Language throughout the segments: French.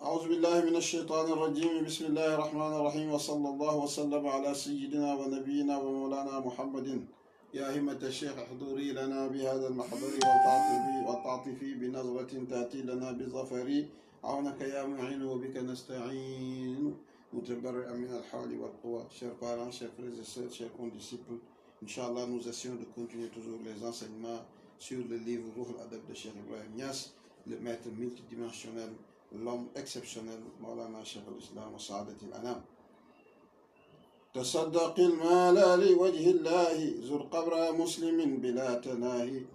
أعوذ بالله من الشيطان الرجيم بسم الله الرحمن الرحيم وصلى الله وسلم على سيدنا ونبينا ومولانا محمد يا همة الشيخ احضري لنا بهذا المحضر وتعطفي بنظرة تأتي لنا بالظفر عونك يا معين وبك نستعين متبرئا من الحول والقوة. Chers parents, chers frères et sœurs, chers condisciples, Inch'Allah, nous essayons de continuer toujours les enseignements sur le livre Ruh al-Adab de Cheikh Ibrahim Niass, le maître multidimensionnel, l'homme exceptionnel, Maulana Cheikh al-Islam wa Sa'adat al-Anam. تصدق المال لوجه الله زر قبر مسلم بلا تناهي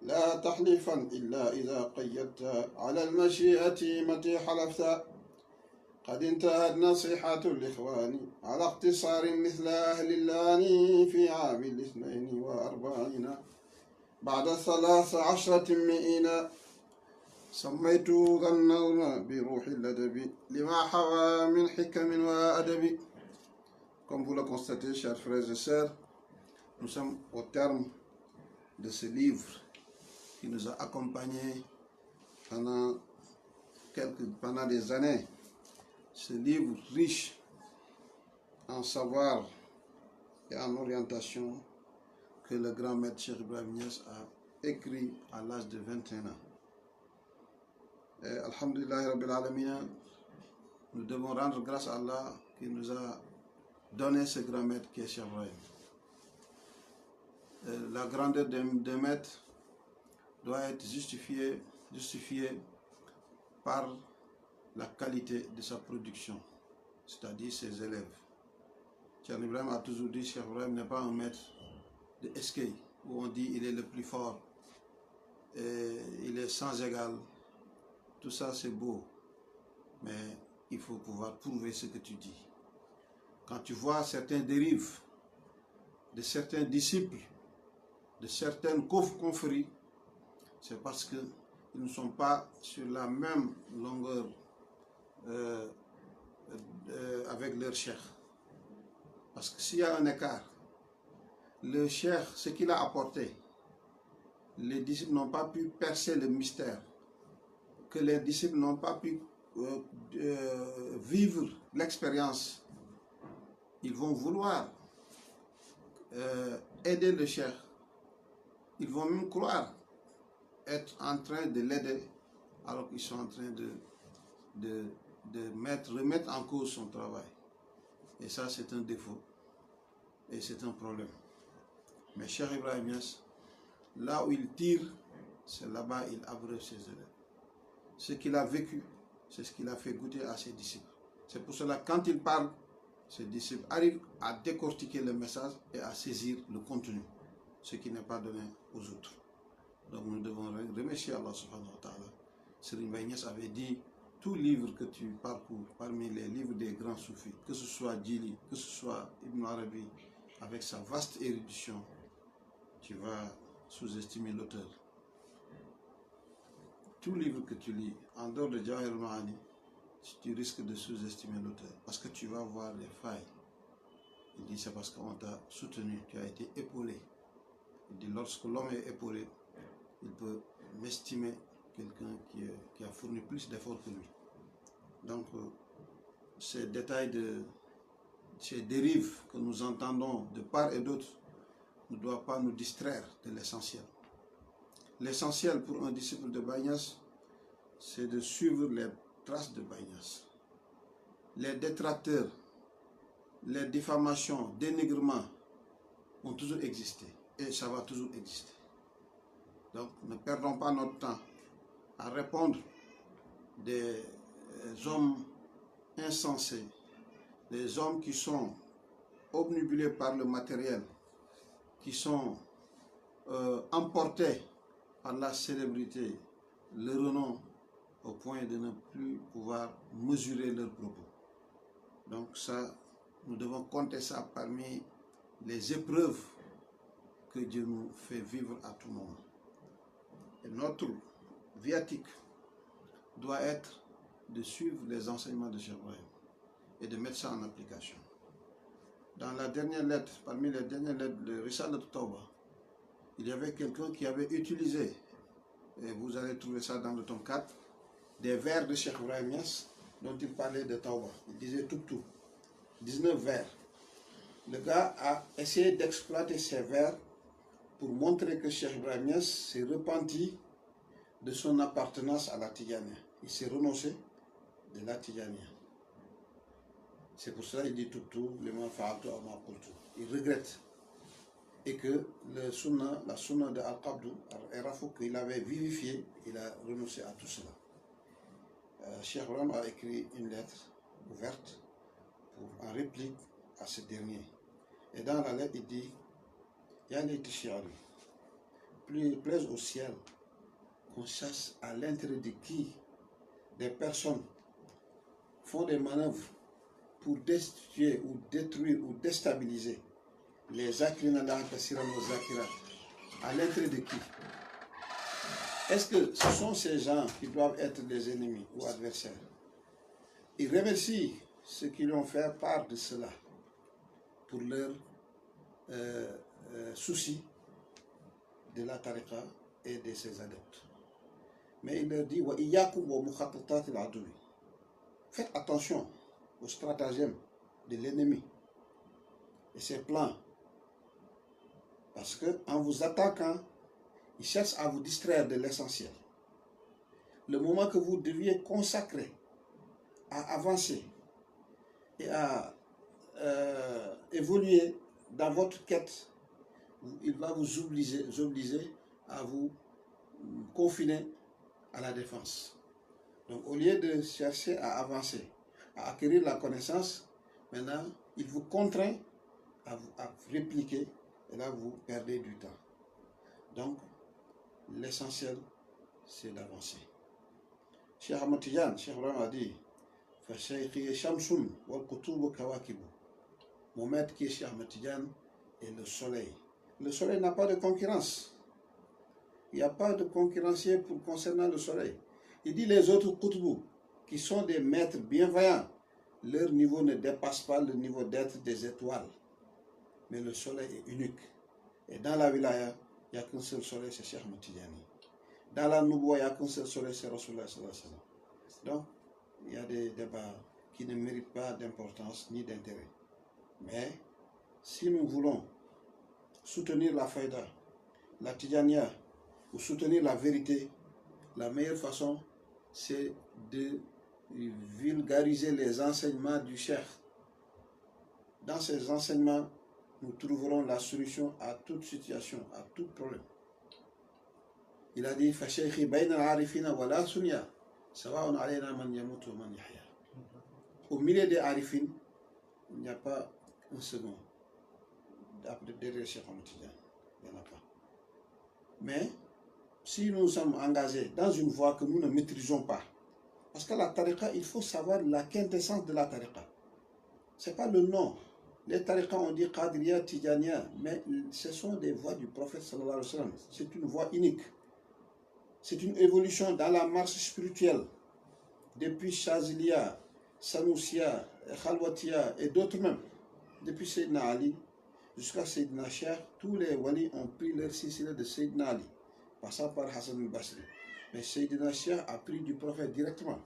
لا تحلفا إلا إذا قيدت على المشيئة متى حلفت قد انتهت نصيحة الإخوان على اختصار مثل أهل اللان في عام 42 بعد 13 مئين سميت ذا النظم بروح الأدب لما حوى من حكم وأدب. Comme vous le constatez, chers frères et sœurs, nous sommes au terme de ce livre qui nous a accompagnés pendant des années. Ce livre riche en savoir et en orientation que le grand maître Cheikh Ibrahim Niass a écrit à l'âge de 21 ans. Et Alhamdulillah Rabbil Alamina, nous devons rendre grâce à Allah qui nous a donné ce grand maître qui est Cheikh Ibrahim. La grandeur d'un maître doit être justifiée par la qualité de sa production, c'est-à-dire ses élèves. Cheikh Ibrahim a toujours dit que Cheikh Ibrahim n'est pas un maître de eskay, où on dit il est le plus fort, et il est sans égal. Tout ça c'est beau, mais il faut pouvoir prouver ce que tu dis. Quand tu vois certains dérives de certains disciples, de certaines confréries, c'est parce qu'ils ne sont pas sur la même longueur avec leur cheikh. Parce que s'il y a un écart, le cheikh, ce qu'il a apporté, les disciples n'ont pas pu percer le mystère, que les disciples n'ont pas pu vivre l'expérience. Ils vont vouloir aider le cheikh. Ils vont même croire être en train de l'aider alors qu'ils sont en train de remettre en cause son travail. Et ça, c'est un défaut et c'est un problème. Mais Cheikh Ibrahim Niass, là où il tire, c'est là-bas il abreuve ses élèves. Ce qu'il a vécu, c'est ce qu'il a fait goûter à ses disciples. C'est pour cela que quand il parle, ses disciples arrivent à décortiquer le message et à saisir le contenu, ce qui n'est pas donné aux autres. Donc nous devons remercier Allah subhanahu wa ta'ala. Serigne Baye Niass avait dit, tout livre que tu parcours parmi les livres des grands soufis, que ce soit Djili, que ce soit Ibn Arabi, avec sa vaste érudition, tu vas sous-estimer l'auteur. Tout livre que tu lis, en dehors de Jawahir al-Ma'ani, tu risques de sous-estimer l'auteur, parce que tu vas voir les failles. Il dit c'est parce qu'on t'a soutenu, tu as été épaulé. Il dit lorsque l'homme est épaulé, il peut m'estimer quelqu'un qui a fourni plus d'efforts que lui. Donc ces détails, ces dérives que nous entendons de part et d'autre ne doivent pas nous distraire de l'essentiel. L'essentiel pour un disciple de Baye Niass, c'est de suivre les traces de Baye Niass. Les détracteurs, les diffamations, dénigrements ont toujours existé et ça va toujours exister. Donc ne perdons pas notre temps à répondre des hommes insensés, des hommes qui sont obnubilés par le matériel, qui sont emportés par la célébrité, le renom, au point de ne plus pouvoir mesurer leurs propos. Donc ça, nous devons compter ça parmi les épreuves que Dieu nous fait vivre à tout moment. Et notre viatique doit être de suivre les enseignements de Cheikh Ibrahim et de mettre ça en application. Dans la dernière lettre, parmi les dernières lettres de Risale al-Tawba, il y avait quelqu'un qui avait utilisé, et vous allez trouver ça dans le tome 4, des vers de Cheikh Ibrahim Niass dont il parlait de Tawbah. Il disait tout, 19 vers. Le gars a essayé d'exploiter ces vers pour montrer que Cheikh Ibrahim Niass s'est repenti de son appartenance à la Tidjaniya. Il s'est renoncé de la Tidjaniya. C'est pour cela qu'il dit tout, lima fa'altu aw ma qultu. Il regrette. Et que la sunna de Al-Qabdu, Al-Rafouk, qu'il avait vivifié, il a renoncé à tout cela. Cheikh Ibrahim a écrit une lettre ouverte en réplique à ce dernier. Et dans la lettre, il dit Ya layti shi'ri, plus plaise au ciel qu'on chasse à l'intérêt de qui des personnes font des manœuvres pour destituer ou détruire ou déstabiliser les zakirina la kasiran aux zakirat. À l'intérêt de qui? Est-ce que ce sont ces gens qui doivent être des ennemis ou adversaires? Il remercie ceux qui lui ont fait part de cela pour leur souci de la tariqa et de ses adeptes. Mais il leur dit wa iyyakum wa mukhattatat al-adoui. Faites attention aux stratagèmes de l'ennemi et ses plans. Parce qu'en vous attaquant, il cherche à vous distraire de l'essentiel. Le moment que vous deviez consacrer à avancer et à évoluer dans votre quête, il va vous obliger à vous confiner à la défense. Donc au lieu de chercher à avancer, à acquérir la connaissance, maintenant il vous contraint à répliquer et là vous perdez du temps. Donc l'essentiel c'est d'avancer. Cheikh Ahmad Tidjane, Cheikh Ibrahim a dit fa shaykhi shamsun wal kutubu kawakibu. Mon maître qui est Cheikh Ahmad Tidjane est le soleil. Le soleil n'a pas de concurrence. Il n'y a pas de concurrencier concernant le soleil. Il dit les autres Qutbou, qui sont des maîtres bienveillants, leur niveau ne dépasse pas le niveau d'être des étoiles. Mais le soleil est unique. Et dans la wilaya, il n'y a qu'un seul soleil, c'est Cheikh Ahmad Tidjane. Dans la Nouboua, il n'y a qu'un seul soleil, c'est Rasulullah sallallahu alayhi wa sallam. Donc, il y a des débats qui ne méritent pas d'importance ni d'intérêt. Mais, si nous voulons soutenir la Faïda, la Tidjaniya, ou soutenir la vérité, la meilleure façon, c'est de vulgariser les enseignements du Cheikh. Dans ces enseignements, nous trouverons la solution à toute situation, à tout problème. Il a dit Fashaykhi bayna al-arifina wa la sunya, sawa'un alayna man yamutu wa man yahya. Au milieu des arifines, il n'y a pas un second. Derrière Cheikh Ahmad Tidjane, il n'y en a pas. Mais si nous sommes engagés dans une voie que nous ne maîtrisons pas, parce que la tariqa, il faut savoir la quintessence de la tariqa. Ce n'est pas le nom. Les tariqas, on dit Qadriya, Tidjaniya, mais ce sont des voies du prophète sallallahu alayhi wa sallam. C'est une voie unique. C'est une évolution dans la marche spirituelle. Depuis Chaziliya, Sanoussia, Khalwatiya et d'autres même. Depuis Sayyidina Ali jusqu'à Sayyidina Cheikh, tous les walis ont pris leur silsila de Sayyidina Ali, passant par Hassan al-Basri. Mais Sayyidina Cheikh a pris du prophète directement.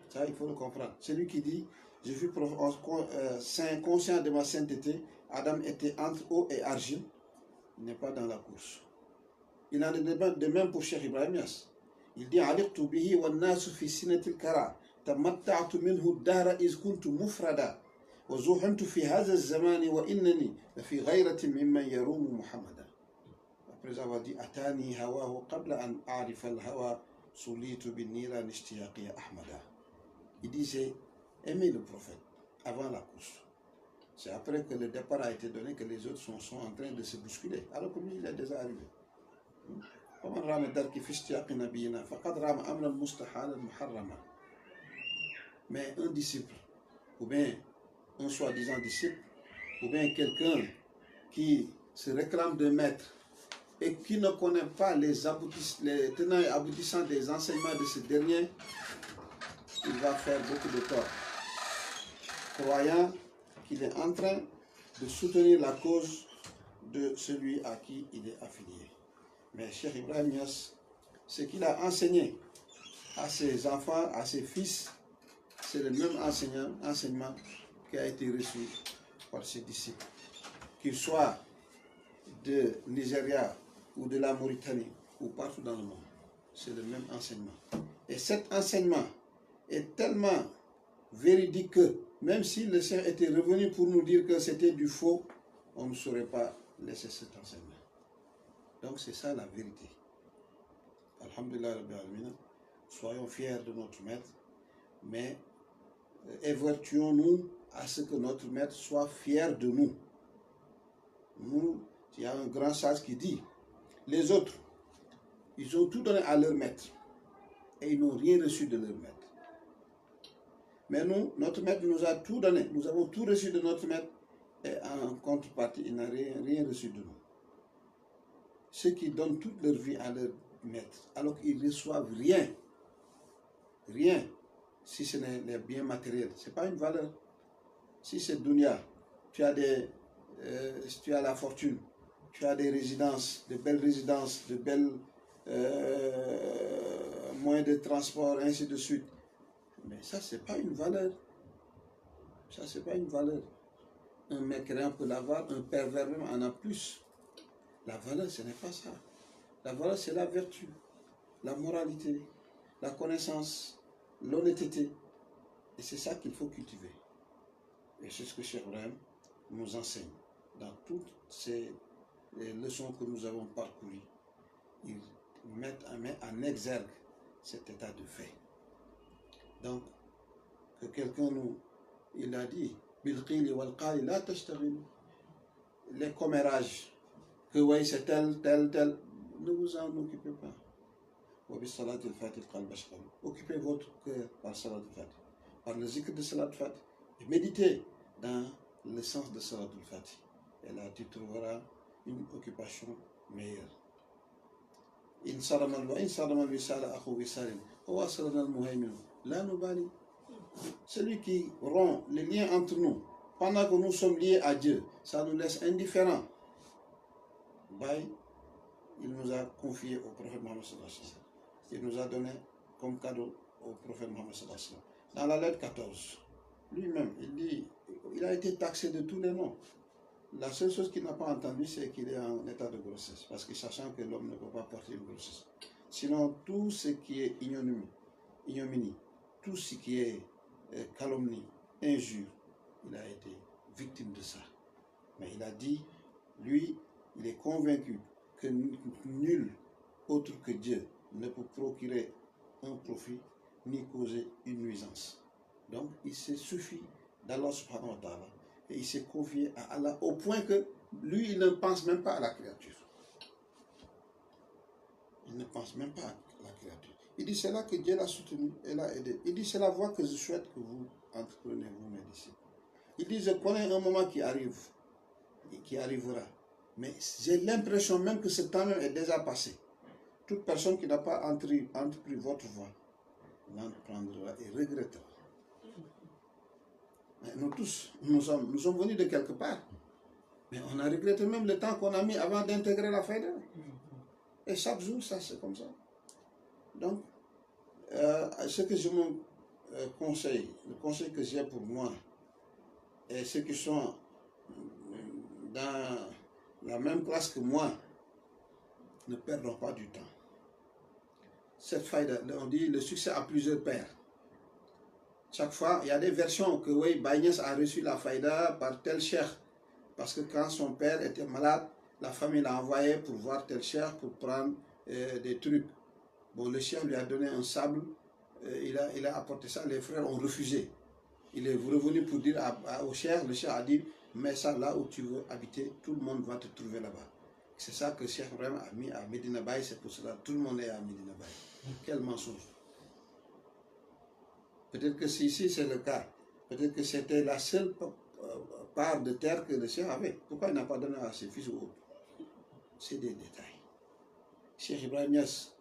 Ça, il faut le comprendre. Celui qui dit, je suis conscient de ma sainteté, Adam était entre eau et argile, il n'est pas dans la course. Il en est de même pour Cheikh Ibrahim Niass. Il dit, aliqtu bihi wa nasu fi sinatil kara, tamatta'tu minhu dahra iz kuntu mufrada, wa zuhimtu fi hadha az-zamani wa innani fi ghayratin mimman yarumu Muhammadan. Après avoir dit Atani hawahu qabla an a'rifa al-hawa sulitu bin niran ishtiyaqiya ahmada. Il dit j'ai aimé le prophète avant la course. C'est après que le départ a été donné que les autres sont en train de se bousculer. Alors que lui, il est déjà arrivé. ومن رام الدرك في اشتياق نبينا فقد رام امرا مستحالا محرما. Mais un disciple, ou bien un soi-disant disciple, ou bien quelqu'un qui se réclame de maître et qui ne connaît pas les tenants et aboutissants des enseignements de ce dernier, il va faire beaucoup de tort, croyant qu'il est en train de soutenir la cause de celui à qui il est affilié. Mais Cheikh Ibrahim Niass, ce qu'il a enseigné à ses enfants, à ses fils, c'est le même enseignement qui a été reçu par ses disciples. Qu'ils soient de Nigeria ou de la Mauritanie ou partout dans le monde, c'est le même enseignement. Et cet enseignement est tellement véridique que même si le Seigneur était revenu pour nous dire que c'était du faux, on ne saurait pas laisser cet enseignement. Donc c'est ça la vérité. Alhamdulillah Rabbil Alamin, soyons fiers de notre maître, mais évertuons-nous à ce que notre maître soit fier de nous. Nous, il y a un grand sage qui dit, les autres, ils ont tout donné à leur maître et ils n'ont rien reçu de leur maître. Mais nous, notre maître nous a tout donné, nous avons tout reçu de notre maître et en contrepartie, il n'a rien reçu de nous. Ceux qui donnent toute leur vie à leur maître, alors qu'ils ne reçoivent rien, si ce n'est les biens matériels, ce n'est pas une valeur. Si c'est dunya, tu as la fortune, tu as des résidences, de belles résidences, de belles moyens de transport, ainsi de suite. Mais ça, ce n'est pas une valeur. Ça, ce n'est pas une valeur. Un mécréant peut l'avoir, un pervers même en a plus. La valeur, ce n'est pas ça. La valeur, c'est la vertu, la moralité, la connaissance, l'honnêteté. Et c'est ça qu'il faut cultiver. Et c'est ce que Cheikh Ibrahim nous enseigne. Dans toutes ces leçons que nous avons parcourues, ils mettent en exergue cet état de fait. Donc, que quelqu'un il a dit, les commérages, que oui, c'est tel, ne vous en occupez pas. Occupez votre cœur par Salat al-Fatih, par le zikr de Salat al-Fatih, et méditez dans le sens de Salat al-Fatih. Et là, tu trouveras une occupation meilleure. Celui qui rompt les liens entre nous, pendant que nous sommes liés à Dieu, ça nous laisse indifférents. Il nous a confié au prophète Mohammed sallallahu alayhi wa sallam. Il nous a donné comme cadeau au prophète Mohammed sallallahu alayhi wa sallam. Dans la lettre 14, lui-même, il dit, il a été taxé de tous les noms. La seule chose qu'il n'a pas entendu, c'est qu'il est en état de grossesse, parce que sachant que l'homme ne peut pas porter une grossesse. Sinon, tout ce qui est ignominie, tout ce qui est calomnie, injure, il a été victime de ça. Mais il a dit, lui, il est convaincu que nul autre que Dieu ne peut procurer un profit ni causer une nuisance. Donc, il se suffit d'Allah subhanahu wa ta'ala et il s'est confié à Allah au point que lui, il ne pense même pas à la créature. Il ne pense même pas à la créature. Il dit, c'est là que Dieu l'a soutenu et l'a aidé. Il dit, c'est la voie que je souhaite que vous entreprenez, vous, mes disciples. Il dit, je connais un moment qui arrive, et qui arrivera. Mais j'ai l'impression même que ce temps même est déjà passé. Toute personne qui n'a pas entrepris votre voie l'entreprendra et regrettera. Mais nous tous, nous sommes venus de quelque part. Mais on a regretté même le temps qu'on a mis avant d'intégrer la faïda. Et chaque jour, ça c'est comme ça. Donc, ce que je me conseille, le conseil que j'ai pour moi, et ceux qui sont dans la même classe que moi, ne perdons pas du temps. Cette faïda, on dit le succès a plusieurs pères. Chaque fois, il y a des versions que oui, Baïnès a reçu la faïda par tel cheikh. Parce que quand son père était malade, la famille l'a envoyé pour voir tel cheikh, pour prendre des trucs. Bon, le cheikh lui a donné un sable, il a apporté ça, les frères ont refusé. Il est revenu pour dire au cheikh, le cheikh a dit, mets ça là où tu veux habiter, tout le monde va te trouver là-bas. C'est ça que Cheikh Ibrahim a mis à Medina Baye, c'est pour cela que tout le monde est à Medina Baye. Quel mensonge. Peut-être que si ici c'est le cas, peut-être que c'était la seule part de terre que le Cheikh avait. Pourquoi il n'a pas donné à ses fils ou autres? C'est des détails. Cheikh Ibrahim Niass,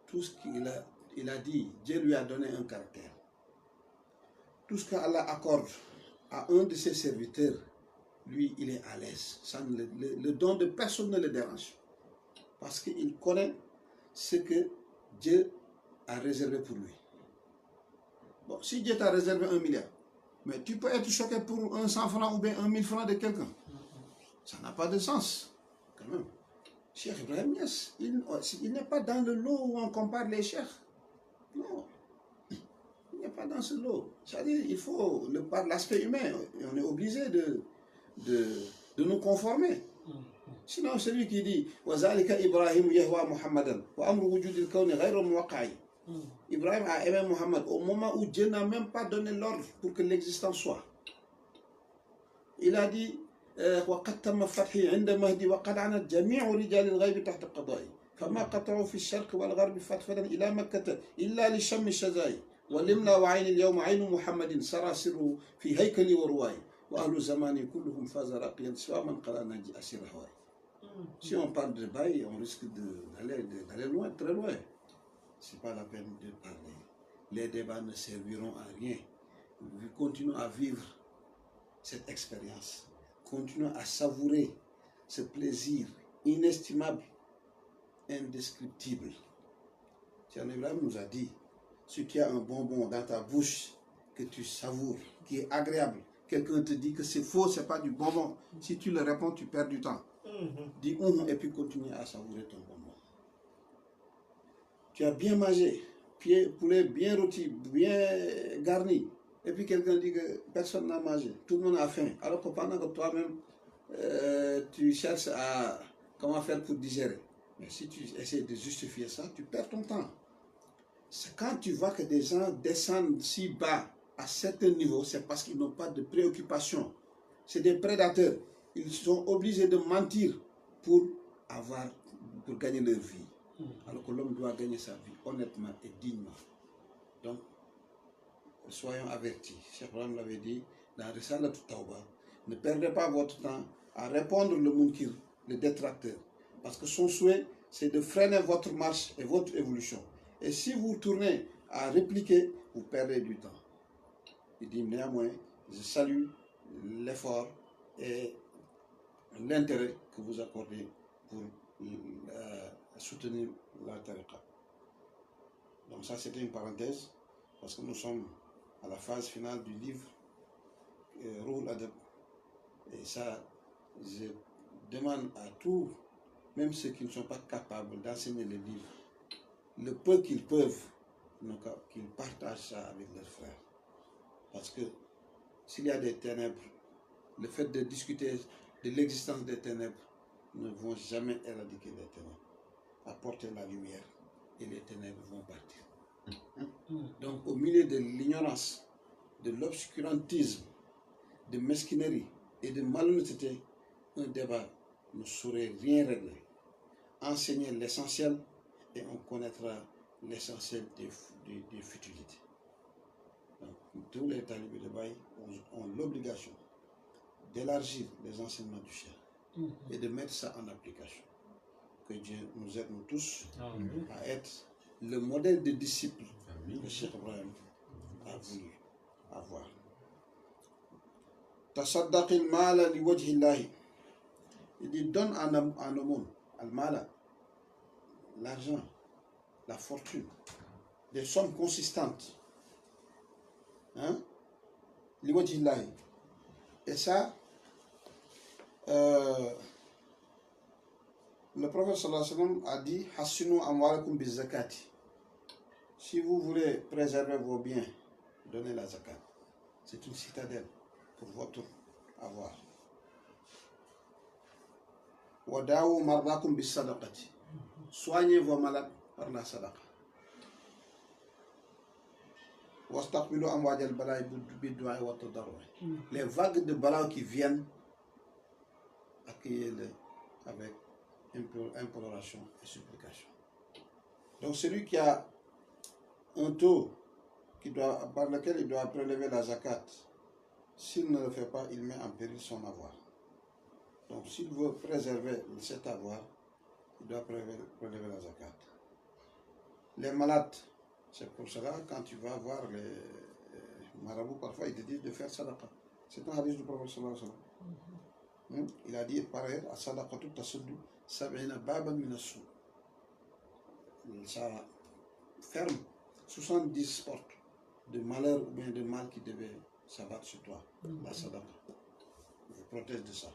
tout ce qu'il a dit, Dieu lui a donné un caractère. Tout ce qu'Allah accorde à un de ses serviteurs, lui, il est à l'aise. Le don de personne ne le dérange. Parce qu'il connaît ce que Dieu a réservé pour lui. Bon, si Dieu t'a réservé 1 milliard, mais tu peux être choqué pour un 100 francs ou bien 1000 francs de quelqu'un. Ça n'a pas de sens, quand même. Cheikh Ibrahim Niass, il n'est pas dans le lot où on compare les cheikhs. Non, il n'est pas dans ce lot. C'est-à-dire, il faut, par l'aspect humain, on est obligé de nous conformer. Sinon, celui qui dit وَذَلِكَ إِبْرَاهِيمُ يَهْوَى مُحَمَّدًا وَأَمْرُ وُجُودِ الْكَوْنِ غَيْرُ مُوَقَّعِ. Ibrahim a aimé Mohammed au moment où Dieu n'a même pas donné l'ordre pour que l'existence soit. Il a dit وَقَدْ تَمَّ فَتْحِي عِنْدَ مَهْدِي وَقَدْ عَنَتْ جَمِيعُ رِجَالِ الْغَيْبِ تَحْتَ قَضَائِي فَمَا قَطَعُوا فِي الشَّرْقِ وَالْغَرْبِ فَتْفَدًا إِلَى مَكَّةَ إِلَّا لِشَمِّ الشَّزَائِ وَلِمْنَا وَعَيْنِ الْيَوْمَ عَيْنُ مُحَمَّدٍ سَرَى سِرُّهُ فِي هَيْكَلِ وَرُوَائِ وَأَهْلُ زَمَانِ كُلُّهُمْ فَازَ رَقِيًا سِوَى مَنْ قَلَا نَجِي أَسِيرَ هَوَائِ. Si on parle de bail, on risque d'aller loin, très loin. Ce n'est pas la peine de parler. Les débats ne serviront à rien. Continuons à vivre cette expérience. Continuons à savourer ce plaisir inestimable, indescriptible. Cheikh Ibrahim nous a dit, ce qui a un bonbon dans ta bouche, que tu savoures, qui est agréable, quelqu'un te dit que c'est faux, c'est pas du bonbon. Si tu le réponds, tu perds du temps. Dis et puis continue à savourer ton bonbon. Tu as bien mangé, poulet bien rôti, bien garni, et puis quelqu'un dit que personne n'a mangé, tout le monde a faim, alors que pendant que toi-même, tu cherches à comment faire pour digérer. Mais si tu essaies de justifier ça, tu perds ton temps. C'est quand tu vois que des gens descendent si bas à certains niveaux, c'est parce qu'ils n'ont pas de préoccupation. C'est des prédateurs. Ils sont obligés de mentir pour gagner leur vie. Alors que l'homme doit gagner sa vie honnêtement et dignement. Donc, soyons avertis. Cheikh Ibrahim l'avait dit dans Risalat Tawbah, ne perdez pas votre temps à répondre le munkir, le détracteur. Parce que son souhait, c'est de freiner votre marche et votre évolution. Et si vous tournez à répliquer, vous perdez du temps. Il dit néanmoins, je salue l'effort et l'intérêt que vous accordez pour soutenir la tariqa. Donc ça, c'était une parenthèse, parce que nous sommes à la phase finale du livre Ruhul Adab. Et ça, je demande à tous, même ceux qui ne sont pas capables d'enseigner les livres, le peu qu'ils peuvent, qu'ils partagent ça avec leurs frères. Parce que s'il y a des ténèbres, le fait de discuter de l'existence des ténèbres ne vont jamais éradiquer les ténèbres. Apporter la lumière et les ténèbres vont partir. Donc au milieu de l'ignorance, de l'obscurantisme, de mesquinerie et de malhonnêteté, un débat ne saurait rien régler. Enseigner l'essentiel et on connaîtra l'essentiel des futilités. Donc, tous les talibés de Baye ont l'obligation d'élargir les enseignements du Cheikh et de mettre ça en application. Que Dieu nous aide nous tous à être le modèle de disciple que Cheikh Ibrahim a voulu avoir. Tasaddaqil mala li wajhillahi. Il dit donne en aumône, al-mala, l'argent, la fortune, des sommes consistantes. Hein? Li wajhillahi. Et ça, le prophète sallallahu alayhi wa sallam a dit Hassinu amwalakum bi zakati. Si vous voulez préserver vos biens, donnez la zakat. C'est une citadelle pour votre avoir. Wadawu mardakum bis sadaqati. Soignez vos malades par la sadaqa. Wastaqbilu amwaj al bala'i bi du'a wa tadarru. Les vagues de bala qui viennent, accueillez-les avec imploration et supplication. Donc celui qui a un taux par lequel il doit prélever la zakat, s'il ne le fait pas, il met en péril son avoir. Donc s'il veut préserver cet avoir, il doit prélever la zakat. Les malades, c'est pour cela quand tu vas voir les marabouts, parfois ils te disent de faire sadaqa. C'est un hadith du prophète sallallahu alayhi wa sallam. Il a dit par ailleurs, as-sadaqatu tasuddu sab'ina baban min as-su. Ça ferme 70 portes de malheur ou bien de mal qui devaient s'abattre sur toi. La sadaqa. Je protège de ça.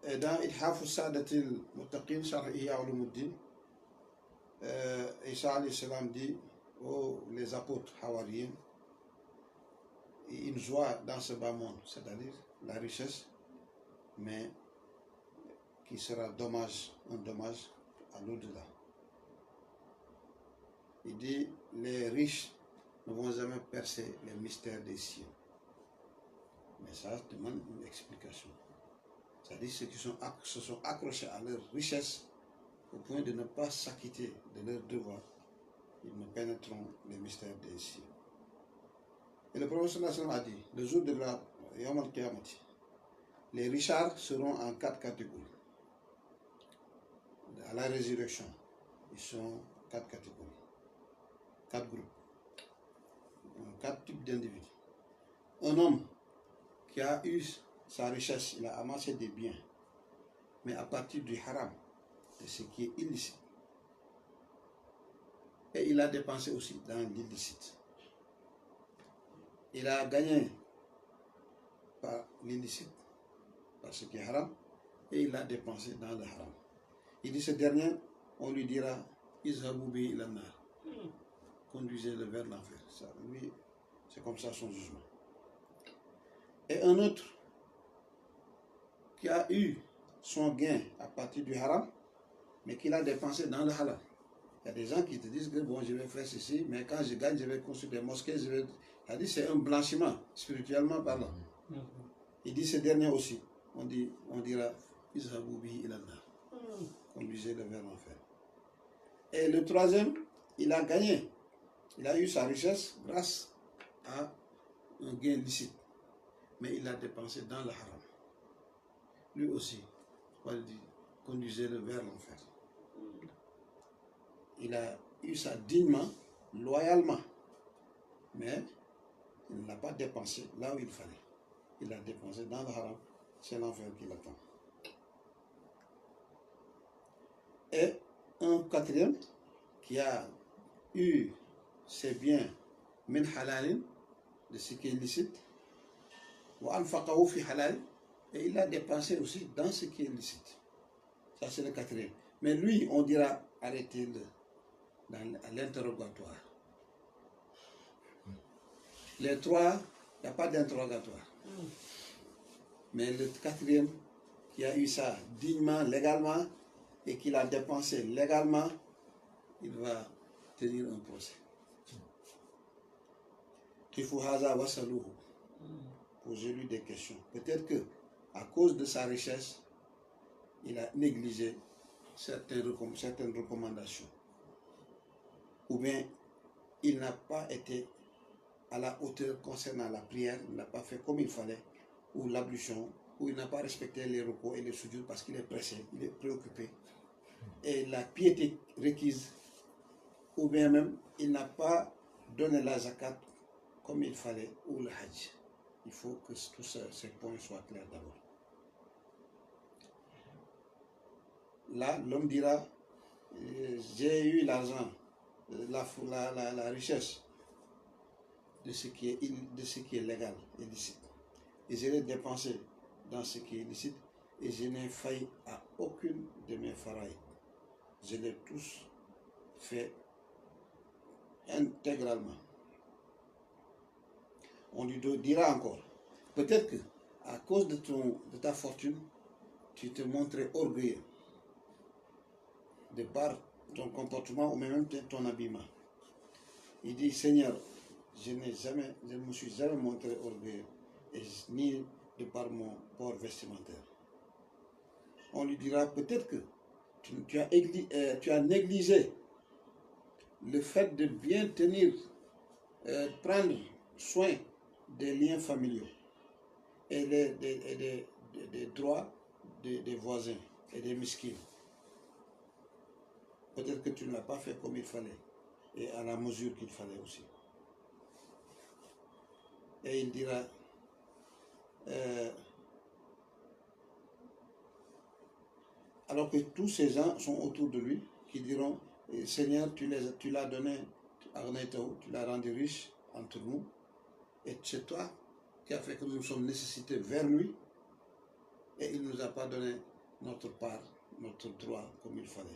Et dans Ithafu Sadatil Muttaqin, Sharh Ihya Ulumuddin, Isa alayhi salam dit les apôtres hawariens, une joie dans ce bas monde, c'est-à-dire la richesse, mais qui sera un dommage à l'au-delà. Il dit, les riches ne vont jamais percer les mystères des cieux. Mais ça demande une explication. C'est-à-dire ceux qui se sont accrochés à leur richesse au point de ne pas s'acquitter de leur devoir, ils ne pénétreront les mystères des cieux. Et le prophète a dit, le jour de la Yawm al-Qiyamati, les richards seront en 4 catégories. À la résurrection, ils sont 4 catégories, 4 groupes, 4 types d'individus. Un homme qui a eu sa richesse, il a amassé des biens, mais à partir du haram, de ce qui est illicite. Et il a dépensé aussi dans l'illicite. Il a gagné par l'illicite, par ce qui est haram, et il a dépensé dans le haram. Il dit ce dernier, on lui dira, Izhabu bi ila nar, conduisez-le vers l'enfer. Lui, c'est comme ça son jugement. Et un autre qui a eu son gain à partir du haram, mais qu'il a dépensé dans le halal. Il y a des gens qui te disent que bon, je vais faire ceci, mais quand je gagne, je vais construire des mosquées. C'est un blanchiment, spirituellement parlant. Il dit ce dernier aussi, on dira, Izhabu bi ila nar, conduisez-le vers l'enfer. Et le troisième, il a gagné. Il a eu sa richesse grâce à un gain licite. Mais il a dépensé dans le haram. Lui aussi, on dit, conduisez-le vers l'enfer. Il a eu ça dignement, loyalement. Mais il ne l'a pas dépensé là où il fallait. Il l'a dépensé dans le haram. C'est l'enfer qui l'attend. Et un quatrième qui a eu ses biens min halalin, de ce qui est licite, wa anfaqahu fi halal, et il a dépensé aussi dans ce qui est licite. Ça c'est le quatrième. Mais lui, on dira arrêtez-le à l'interrogatoire. Les trois, il n'y a pas d'interrogatoire. Mais le quatrième, qui a eu ça dignement, légalement, et qu'il a dépensé légalement, il va tenir un procès. Kifuhaza wasaluhu. Posez-lui des questions. Peut-être que, à cause de sa richesse, il a négligé certaines recommandations. Ou bien, il n'a pas été à la hauteur concernant la prière, il n'a pas fait comme il fallait, ou l'ablution, ou il n'a pas respecté les repos et les soujouds parce qu'il est pressé, il est préoccupé. Et la piété requise, ou bien même, il n'a pas donné la zakat comme il fallait, ou le hajj. Il faut que tous ces points soient clairs d'abord. Là, l'homme dira, j'ai eu l'argent, la richesse de ce qui est légal et licite. Et je l'ai dépensé dans ce qui est licite et je n'ai failli à aucune de mes faraïs. Je l'ai tous fait intégralement. On lui dira encore, peut-être que à cause de ta fortune, tu te montrais orgueilleux de par ton comportement ou même ton habillement. Il dit, Seigneur, je ne me suis jamais montré orgueilleux, ni de par mon port vestimentaire. On lui dira peut-être que tu as négligé le fait de bien prendre soin des liens familiaux et des droits des voisins et des miskines. Peut-être que tu ne l'as pas fait comme il fallait et à la mesure qu'il fallait aussi. Et il dira, alors que tous ces gens sont autour de lui, qui diront, Et Seigneur, tu l'as donné à Renaïtaou, tu l'as rendu riche entre nous. Et c'est toi qui as fait que nous sommes nécessités vers lui. Et il ne nous a pas donné notre part, notre droit comme il fallait.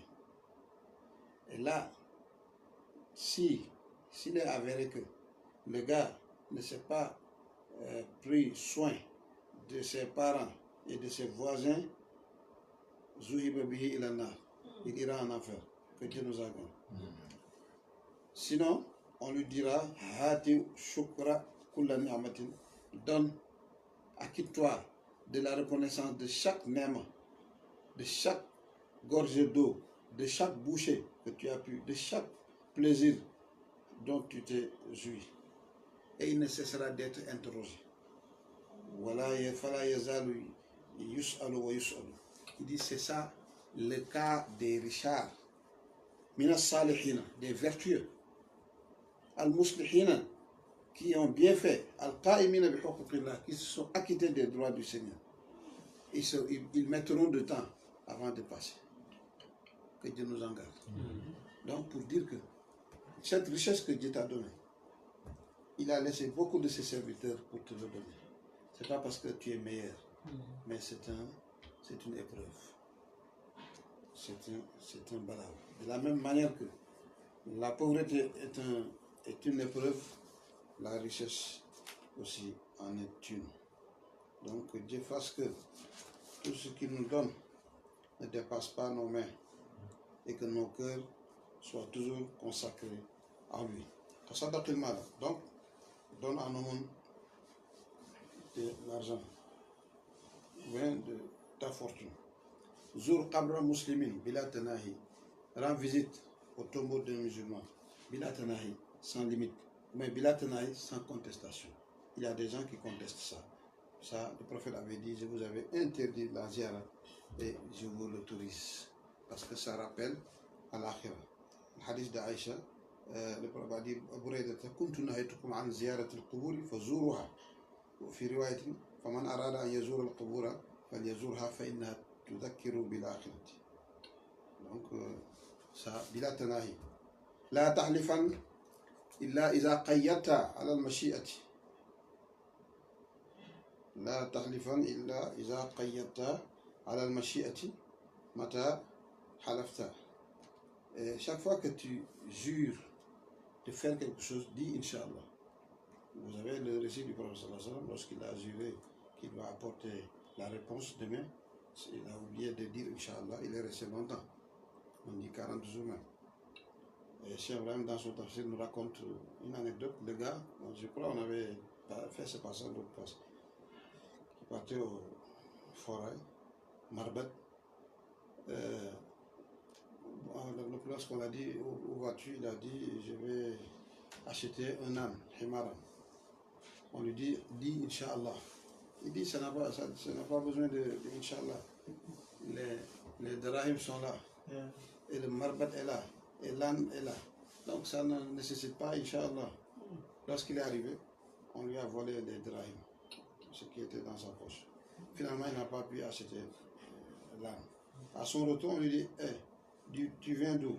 Et là, s'il est avéré que le gars ne s'est pas pris soin de ses parents et de ses voisins, il ira en enfer. Que Dieu nous accorde. Sinon, on lui dira Hati shukra kulla ni'matin, donne, acquitte-toi de la reconnaissance de chaque ni'ma, de chaque gorgée d'eau, de chaque bouchée que tu as pu, de chaque plaisir dont tu t'es joui. Et il ne cessera d'être interrogé. Il dit c'est ça le cas des richards, minas salihina, des vertueux, al-muslihina, qui ont bien fait, al-qa'imina bi huquqillah, qui se sont acquittés des droits du Seigneur. Ils mettront de temps avant de passer. Que Dieu nous en garde. Donc pour dire que cette richesse que Dieu t'a donnée, il a laissé beaucoup de ses serviteurs pour te le donner. C'est pas parce que tu es meilleur, mais c'est une épreuve. C'est un balade. De la même manière que la pauvreté est une épreuve, la richesse aussi en est une. Donc que Dieu fasse que tout ce qu'il nous donne ne dépasse pas nos mains et que nos cœurs soient toujours consacrés à lui. Donc, donne à nos mains de l'argent, de ta fortune. Zur qabra muslimin bila tanahi, rends visite au tombeau d'un musulman, bila tanahi, sans limite, mais bila tanahi, sans contestation. Il y a des gens qui contestent ça. Ça, le prophète avait dit, je vous avais interdit la ziara et je vous l'autorise. Parce que ça rappelle à l'akhira. Le hadith d'Aïcha, le prophète a dit, كنت نهيتكم عن زيارة القبور فزوروها. وفي رواية فمن أراد أن يزور القبور فليزورها فإنها تذكر بالآخرة. Donc ça بلا تناهي. لا تحلفا إلا إذا قيدت على المشيئة. لا تحلفا إلا إذا قيدت على المشيئة متى حلفت. Chaque fois que tu jures de faire quelque chose, dis Inch'Allah. Vous avez le récit du prophète sallallahu alayhi wa sallam, lorsqu'il a juré qu'il va apporter la réponse demain, il a oublié de dire Inch'Allah, il est resté longtemps. On dit 40 jours même. Et Cheikh Ibrahim, dans son tafsir, nous raconte une anecdote. Le gars, je crois on avait fait ce passage l'autre fois, qui partait au forêt, Marbat. Lorsqu'on l'a dit aux voitures, il a dit je vais acheter un âne, Himara. On lui dit Inch'Allah. Il dit ça n'a pas besoin de Inch'Allah. Les drahim sont là. Et le marbat est là. Et l'âne est là. Donc ça ne nécessite pas Inch'Allah. Lorsqu'il est arrivé, on lui a volé les drahim, ce qui était dans sa poche. Finalement, il n'a pas pu acheter l'âne. À son retour, on lui dit tu viens d'où?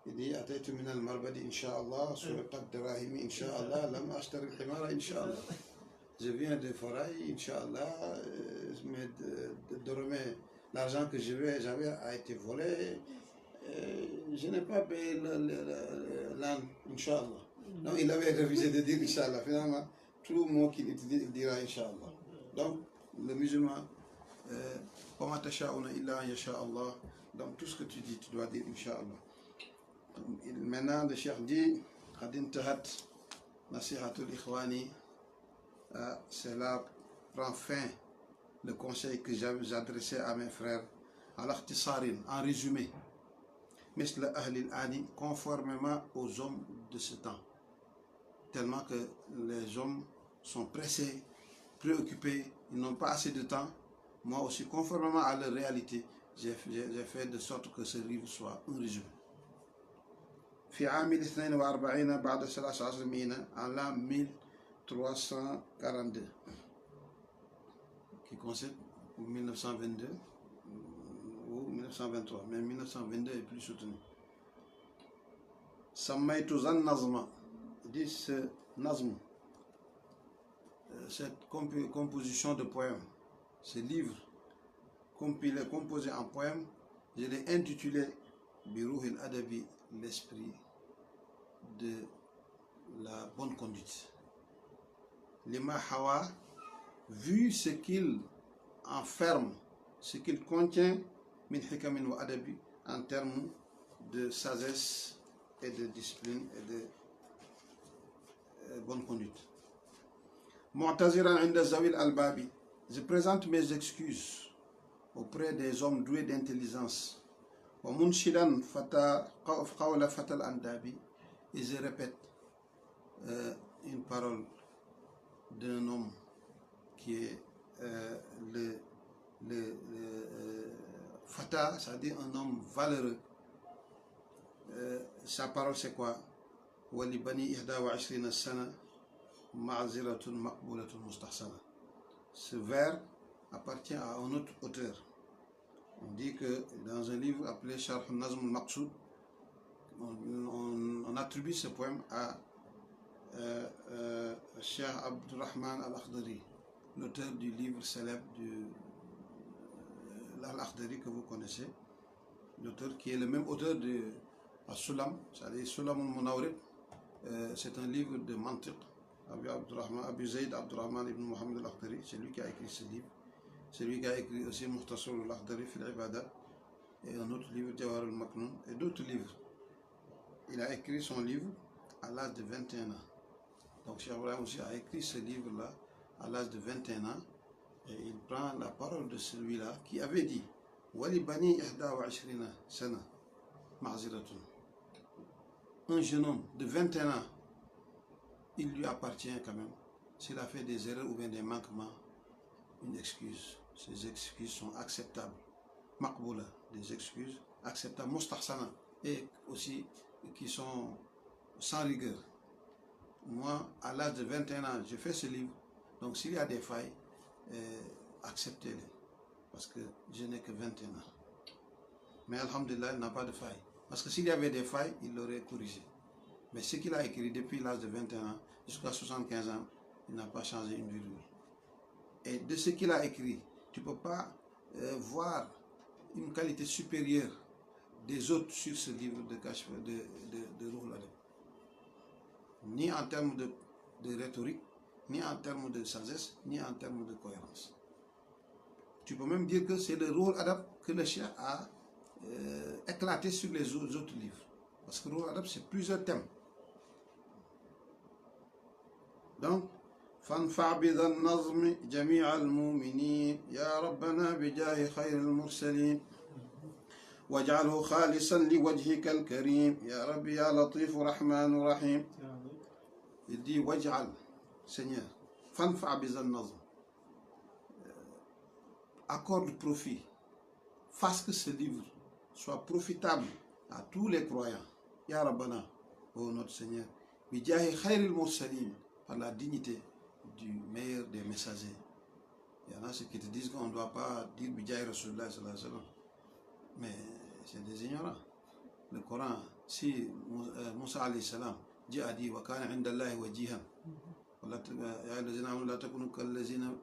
Il dit Ataytu min al-marbadi Inch'Allah, surqat drahimi Inch'Allah, lam ashtari al-himara Inch'Allah. Je viens de Foraï, Inch'Allah, mais de l'argent que j'avais a été volé. Je n'ai pas payé l'âne, Inch'Allah. Donc il avait refusé de dire Inch'Allah. Finalement, tout le mot qu'il utilise, il dira Inch'Allah. Donc le musulman, donc tout ce que tu dis, tu dois dire Inch'Allah. Maintenant, le cheikh dit Khadin Tahat Nasihatul Ikhwani. C'est là prend fin le conseil que j'adressais à mes frères en résumé, conformément aux hommes de ce temps, tellement que les hommes sont pressés, préoccupés, ils n'ont pas assez de temps. Moi aussi, conformément à leur réalité, j'ai fait de sorte que ce livre soit un résumé. في عام 42 بعد 13 مئة en l'an 1342, qui concerne 1922 ou 1923, mais 1922 est plus soutenu. Sammaytu zan nazma. Il dit ce nazm, cette composition de poèmes, ce livre composé en poèmes, je l'ai intitulé Biruh al-Adabi, l'esprit de la bonne conduite. Lima Hawa, vu ce qu'il enferme, ce qu'il contient, min hikamin wa adabi, en termes de sagesse et de discipline et de bonne conduite. Mu'taziran inda zawil al-babi, je présente mes excuses auprès des hommes doués d'intelligence. Wa munshidan qawla fatal andabi, et je répète une parole d'un homme qui est le fata, c'est-à-dire un homme valeureux. Sa parole c'est quoi? Wali bani ihda wa ashrina sana ma'ziratun maqbulatun mustahsana. Ce vers appartient à un autre auteur. On dit que dans un livre appelé Sharh al-Nazm al-Maqsoud, on attribue ce poème à Cheikh Abdurrahman al-Akhdari, l'auteur du livre célèbre al-Akhdari que vous connaissez, l'auteur qui est le même auteur de As-Sulam, c'est-à-dire Sulam al-Munawrid. C'est un livre de Mantiq. Abu Zayd Abdurrahman ibn Muhammad al-Akhdari, c'est lui qui a écrit ce livre. C'est lui qui a écrit aussi Mukhtasar al-Akhdari fil Ibadat, et un autre livre, Jawhar al-Maknoun, et d'autres livres. Il a écrit son livre à l'âge de 21 ans. Donc Cheikh Ibrahim aussi a écrit ce livre-là à l'âge de 21 ans, et il prend la parole de celui-là qui avait dit Wali bani ihda wa ashrina sana ma'ziratun. Un jeune homme de 21 ans, il lui appartient quand même, s'il a fait des erreurs ou bien des manquements, une excuse. Ces excuses sont acceptables. Maqboula, des excuses acceptables. Mustahsana, et aussi qui sont sans rigueur. Moi, à l'âge de 21 ans, j'ai fait ce livre. Donc s'il y a des failles, acceptez-les. Parce que je n'ai que 21 ans. Mais alhamdulillah, il n'a pas de failles. Parce que s'il y avait des failles, il l'aurait corrigé. Mais ce qu'il a écrit depuis l'âge de 21 ans jusqu'à 75 ans, il n'a pas changé une virgule. Et de ce qu'il a écrit, tu ne peux pas voir une qualité supérieure des autres sur ce livre de Ruh al-Adab. Ni en termes de rhétorique, ni en termes de sagesse, ni en termes de cohérence. Tu peux même dire que c'est le Ruh al-Adab que le Cheikh a éclaté sur les autres livres. Parce que Ruh al-Adab, c'est plusieurs thèmes. Donc, فانفع بذا النظم جميع المؤمنين يا ربنا بجاه خير المرسلين واجعله خالصا لوجهك الكريم يا ربي يا لطيف رحمن رحيم. Il dit واجعل, Seigneur, فانفع بذا النظم, accorde profit, fasse que ce livre soit profitable à tous les croyants. Ya Rabbana, ô notre Seigneur, بجاه خير المرسلين, par la dignité du meilleur des messagers. Il y en a ceux qui te disent qu'on ne doit pas dire Bidjaï Rasulullah sallallahu alayhi wa sallam. Mais c'est des ignorants. Le Coran, si Moussa alayhi salam, Dieu a dit wa kana inda Allahi wajihan. Ya allazina amanu la takunu kallazina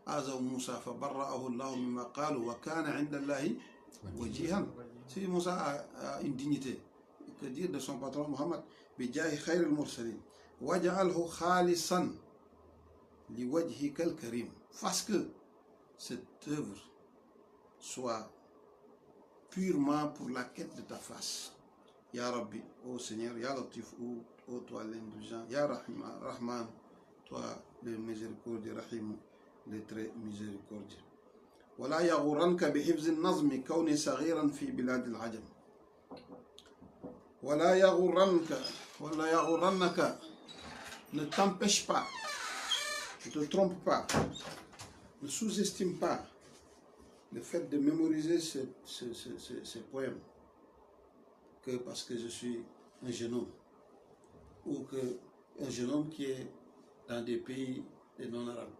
azaw Moussa fa barra'ahu Allah mimma qalu wa kana inda Allahi wajihan. Si Moussa a une dignité, que dire de son patron Muhammad Bidjaï khayr al-mursalin. Waj'alhu khalisan liwajhika al-karim. Fasse que cette œuvre soit purement pour la quête de ta face. Ya Rabbi, ô Seigneur, Ya Latif, ô toi l'indulgent, Ya Rahman, toi le miséricordieux, Rahim, le très miséricordieux. ولا يغرنك بحفظ النظم كوني صغيرا في بلاد العجم. ولا يغرنك, ne t'empêche pas, ne te trompe pas, ne sous-estime pas le fait de mémoriser ces poèmes, que parce que je suis un jeune homme, ou un jeune homme qui est dans des pays non-arabes.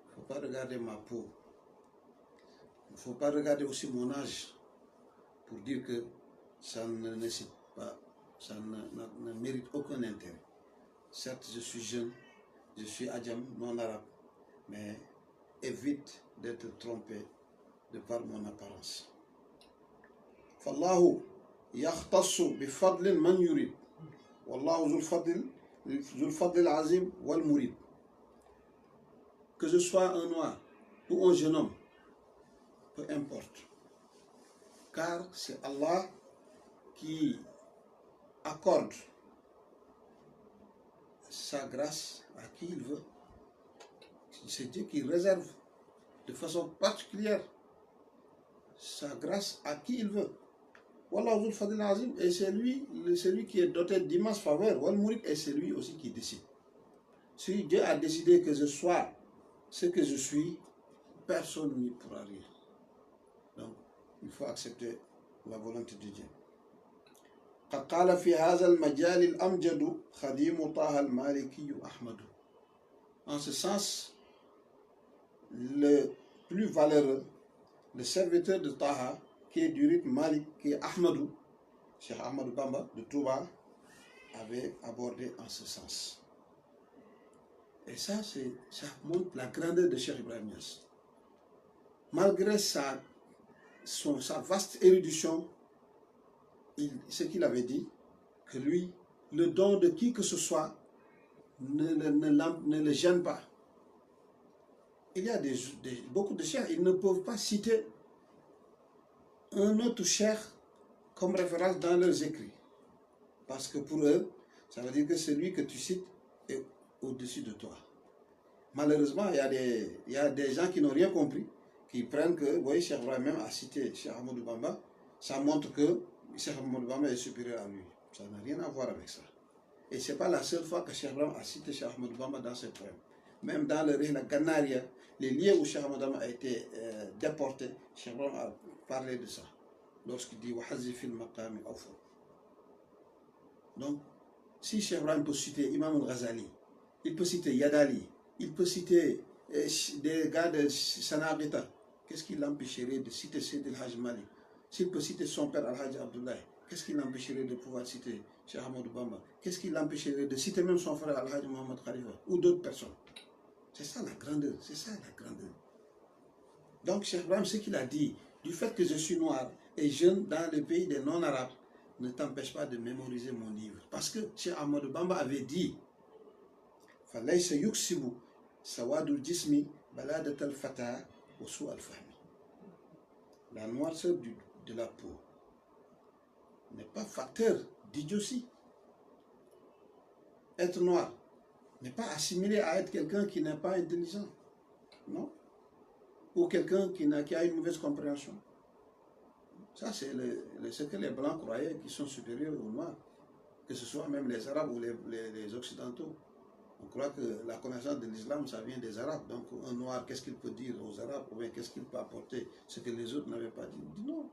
Il ne faut pas regarder ma peau, il ne faut pas regarder aussi mon âge pour dire que ça ne nécessite pas ça ne mérite aucun intérêt. Certes, je suis jeune, je suis adjam, non arabe, mais évite d'être trompé de par mon apparence. فالله يختص بفضل من يريد والله ذو الفضل العظيم والمريد. Que je sois un noir ou un jeune homme, peu importe, car c'est Allah qui accorde sa grâce à qui il veut. C'est Dieu qui réserve de façon particulière sa grâce à qui il veut. Wallahu Zul Fadil Azim, et c'est lui qui est doté d'immenses faveurs. Wal Mourid, et c'est lui aussi qui décide. Si Dieu a décidé que je sois ce que je suis, personne n'y pourra rien. Donc, il faut accepter la volonté de Dieu. قد قال في هذا المجال الأمجد خديم طه المالكي أحمد. En ce sens, le plus valeureux, le serviteur de Taha, qui est du rythme Malik, qui est Ahmadou, Cheikh Ahmadou Bamba de Touba, avait abordé en ce sens. Et ça montre la grandeur de Cheikh Ibrahim Niass. Malgré sa vaste érudition, ce qu'il avait dit, que lui, le don de qui que ce soit ne le gêne pas. Il y a beaucoup de cheikhs, ils ne peuvent pas citer un autre cheikh comme référence dans leurs écrits. Parce que pour eux, ça veut dire que celui que tu cites est au-dessus de toi. Malheureusement, il y a des gens qui n'ont rien compris, qui prennent que, vous voyez, Cheikh Ibrahim même a cité Cheikh Ahmadou Bamba, ça montre que Cheikh Ahmadou Bamba est supérieur à lui. Ça n'a rien à voir avec ça. Et ce n'est pas la seule fois que Cheikh Ibrahim a cité Cheikh Ahmadou Bamba dans ses poèmes. Même dans le Rihla Ganaria, les lieux où Cheikh Ahmadou Bamba a été déporté, Cheikh Ibrahim a parlé de ça. Lorsqu'il dit Wahazi fil maqami awfa. Donc, si Cheikh Ibrahim peut citer Imam al-Ghazali, il peut citer Yadali, il peut citer des gars de Sanabita, qu'est-ce qui l'empêcherait de citer Seydi El-Hajj Malik? S'il peut citer son père Al-Hajj Abdoulaye, qu'est-ce qui l'empêcherait de pouvoir citer Cheikh Ahmadou Bamba? Qu'est-ce qui l'empêcherait de citer même son frère Al-Hajj Mohamed Khalifa ou d'autres personnes? C'est ça la grandeur, c'est ça la grandeur. Donc Cheikh Ibrahim, ce qu'il a dit, du fait que je suis noir et jeune dans le pays des non-arabes, ne t'empêche pas de mémoriser mon livre. Parce que Cheikh Ahmadou Bamba avait dit فَلَيْسَ يُكْسِبُ سَوَادُ الْجِسْمِ بَلَادَةَ الْفَتَى وَسُوءَ الْفَهْمِ. La noirceur de la peau n'est pas facteur d'idiotie. Être noir n'est pas assimilé à être quelqu'un qui n'est pas intelligent, non? Ou quelqu'un qui a une mauvaise compréhension. Ça, c'est ce que les Blancs croyaient, qui sont supérieurs aux Noirs, que ce soit même les Arabes ou les Occidentaux. On croit que la connaissance de l'islam, ça vient des Arabes. Donc, un Noir, qu'est-ce qu'il peut dire aux Arabes, ou bien qu'est-ce qu'il peut apporter, ce que les autres n'avaient pas dit? Il dit non.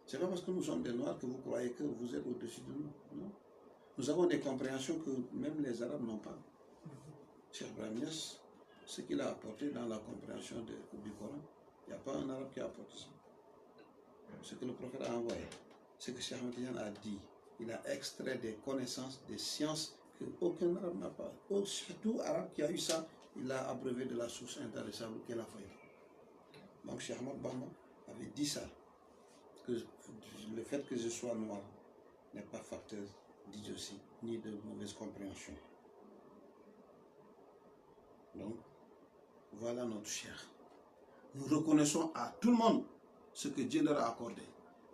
C'est pas parce que nous sommes des Noirs que vous croyez que vous êtes au-dessus de nous. Non. Nous avons des compréhensions que même les Arabes n'ont pas. Cheikh Ibrahim Niass, ce qu'il a apporté dans la compréhension du Coran, il n'y a pas un Arabe qui a apporté ça. Ce que le prophète a envoyé, ce que Cheikh Ahmed a dit, il a extrait des connaissances, des sciences qu'aucun Arabe n'a pas. Tout Arabe qui a eu ça, il l'a abreuvé de la source intarissable qu'est la faille. Donc Cheikh Ahmed Bamba avait dit ça, que le fait que je sois noir n'est pas facteur d'idiotie ni de mauvaise compréhension. Donc, voilà notre cheikh. Nous reconnaissons à tout le monde ce que Dieu leur a accordé,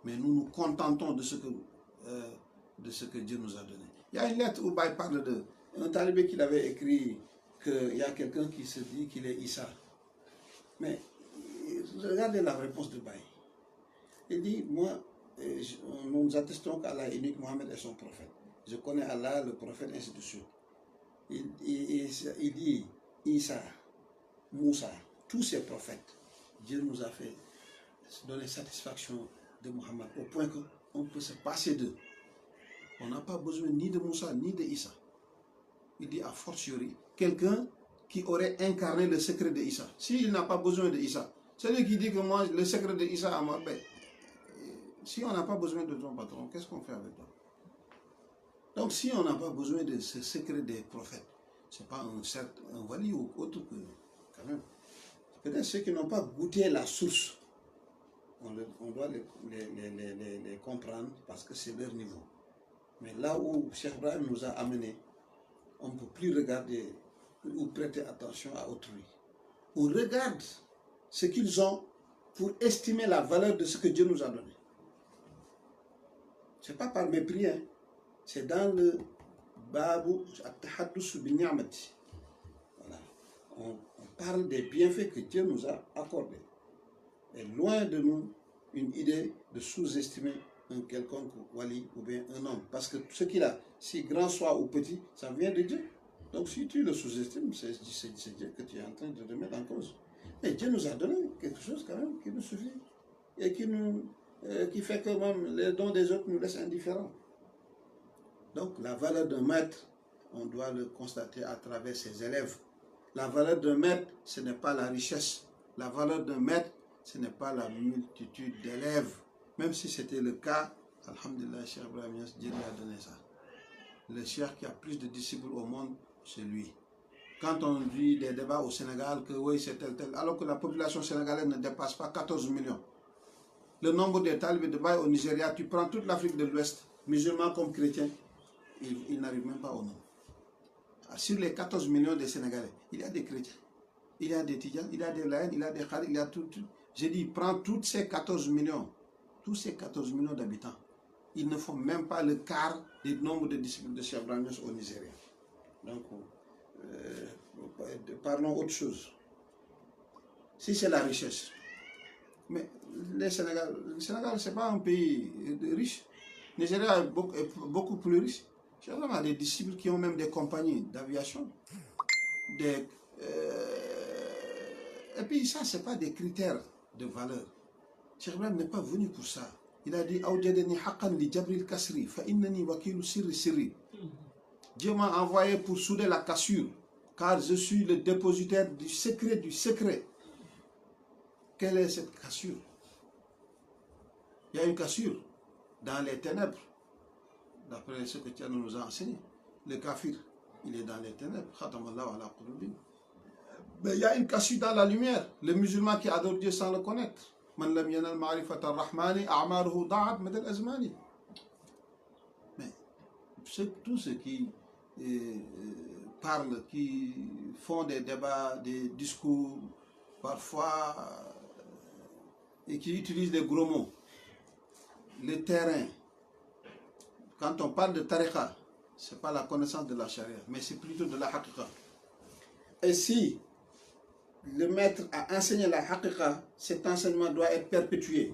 mais nous nous contentons de ce que Dieu nous a donné. Il y a une lettre où Baye parle d'un talibé qu'il avait écrit qu'il y a quelqu'un qui se dit qu'il est Issa. Mais regardez la réponse de Baye. Il dit, moi, nous attestons qu'Allah est unique, Mohammed est son prophète. Je connais Allah, le prophète, ainsi de suite. Il dit, Issa, Moussa, tous ces prophètes, Dieu nous a fait donner satisfaction de Mohammed au point qu'on peut se passer d'eux. On n'a pas besoin ni de Moussa ni de Issa. Il dit a fortiori quelqu'un qui aurait incarné le secret de Issa. S'il n'a pas besoin de Issa, celui qui dit que moi le secret de Issa a moi, ben, si on n'a pas besoin de ton patron, qu'est-ce qu'on fait avec toi? Donc si on n'a pas besoin de ce secret des prophètes, c'est pas un wali ou autre que, quand même. Peut-être ceux qui n'ont pas goûté la source, on doit les comprendre parce que c'est leur niveau. Mais là où Cheikh Ibrahim nous a amenés, on ne peut plus regarder ou prêter attention à autrui. On regarde ce qu'ils ont pour estimer la valeur de ce que Dieu nous a donné. Ce n'est pas par mépris, hein. C'est dans le Babu At-Tahaddus bin-Ni'mati. Voilà. On parle des bienfaits que Dieu nous a accordés. Et loin de nous une idée de sous-estimer un quelconque wali ou bien un homme. Parce que ce qu'il a, si grand soit ou petit, ça vient de Dieu. Donc si tu le sous-estimes, c'est Dieu que tu es en train de remettre en cause. Mais Dieu nous a donné quelque chose quand même qui nous suffit. Et qui fait que même les dons des autres nous laissent indifférents. Donc la valeur d'un maître, on doit le constater à travers ses élèves. La valeur d'un maître, ce n'est pas la richesse. La valeur d'un maître, ce n'est pas la multitude d'élèves. Même si c'était le cas, alhamdulillah, Cheikh Ibrahim, Dieu lui a donné ça. Le cheikh qui a plus de disciples au monde, c'est lui. Quand on dit des débats au Sénégal, que oui, c'est tel, alors que la population sénégalaise ne dépasse pas 14 millions. Le nombre de talibés de Baye au Nigeria, tu prends toute l'Afrique de l'Ouest, musulmans comme chrétiens, ils n'arrivent même pas au nombre. Sur les 14 millions de Sénégalais, il y a des chrétiens, il y a des Tidjans, il y a des Laïens, il y a des Khalid, il y a tout. J'ai dit, prends tous ces 14 millions d'habitants. Ils ne font même pas le quart du nombre de disciples de Cheikh Ibrahim au Nigeria. Donc, parlons autre chose. Si c'est la richesse, mais le Sénégal, ce n'est pas un pays riche. Le Nigeria est beaucoup plus riche. Cheikh Ibrahim a des disciples qui ont même des compagnies d'aviation. Et puis ça, ce n'est pas des critères de valeur. Cheikh Ibrahim n'est pas venu pour ça. Il a dit Dieu m'a envoyé pour souder la cassure, car je suis le dépositaire du secret du secret. Quelle est cette cassure? Il y a une cassure dans les ténèbres, d'après ce que Dieu nous a enseigné. Le kafir, il est dans les ténèbres. Mais il y a une cassure dans la lumière. Le musulman qui adore Dieu sans le connaître. Mais tous ceux qui parlent, qui font des débats, des discours, parfois, et qui utilisent des gros mots, le terrain, quand on parle de tariqa, ce n'est pas la connaissance de la charia, mais c'est plutôt de la haqiqa. Et si le maître a enseigné la haqiqa, cet enseignement doit être perpétué.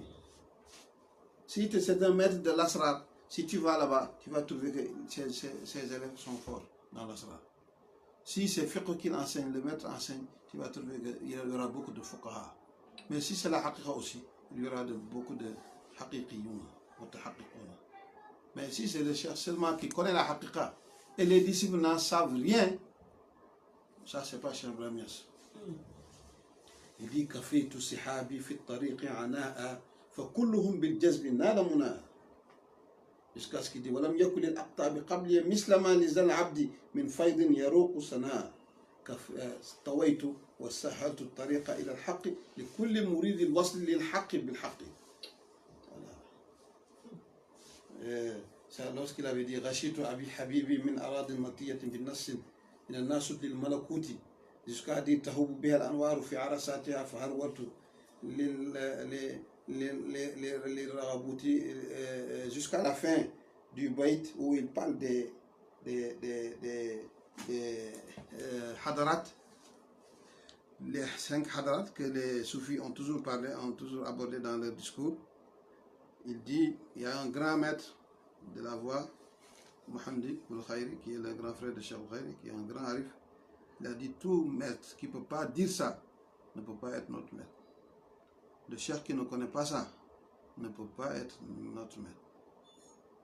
Si c'est un maître de l'asrar, si tu vas là-bas, tu vas trouver que ses élèves sont forts dans l'asrar. Si c'est fiqh qu'il enseigne, le maître enseigne, tu vas trouver qu'il y aura beaucoup de fuqaha. Mais si c'est la haqiqa aussi, il y aura beaucoup de haqiqiyoun, mutahaqiqoun. Mais si c'est le cheikh seulement qui connaît la haqiqa et les disciples n'en savent rien, ça c'est pas Cheikh Ibrahim Niass. Il dit كفيت صحابي في الطريق عناء فكلهم بالجذب نال مناء. Jusqu'à ce qu'il dit ولم يكن الأقطاب قبلي مثل ما لذا العبد من فيض يروق سناء. طويت وسهلت الطريق إلى الحق لكل مريد الوصل للحق بالحق. Lorsqu'il avait dit غشيت أبي حبيبي من أراض مطية بالنص من الناس للملكوت jusqu'à dire تهوب بها الأنوار في عرساتها فهرولت للرغبوت jusqu'à la fin du bayt où il parle des hadarat, les 5 hadarat que les soufis ont toujours parlé, ont toujours abordé dans leur discours. Il dit, il y a un grand maître de la voix, Mohammed Al-Khairi, qui est le grand frère de Cheikh Al-Khairi, qui est un grand arif. Il a dit, tout maître qui ne peut pas dire ça, ne peut pas être notre maître. Le cheikh qui ne connaît pas ça, ne peut pas être notre maître.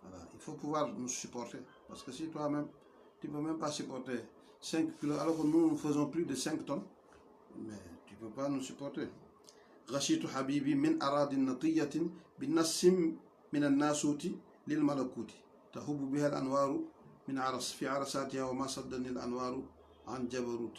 Voilà. Il faut pouvoir nous supporter. Parce que si toi-même, tu ne peux même pas supporter 5 kilos, alors que nous faisons plus de 5 tonnes, mais tu ne peux pas nous supporter. غشيت حبيبي من أراضٍ نطية بالنسم من الناسوت للملكوت تهب بها الأنوار في عرساتها وما صدني الأنوار عن جبروت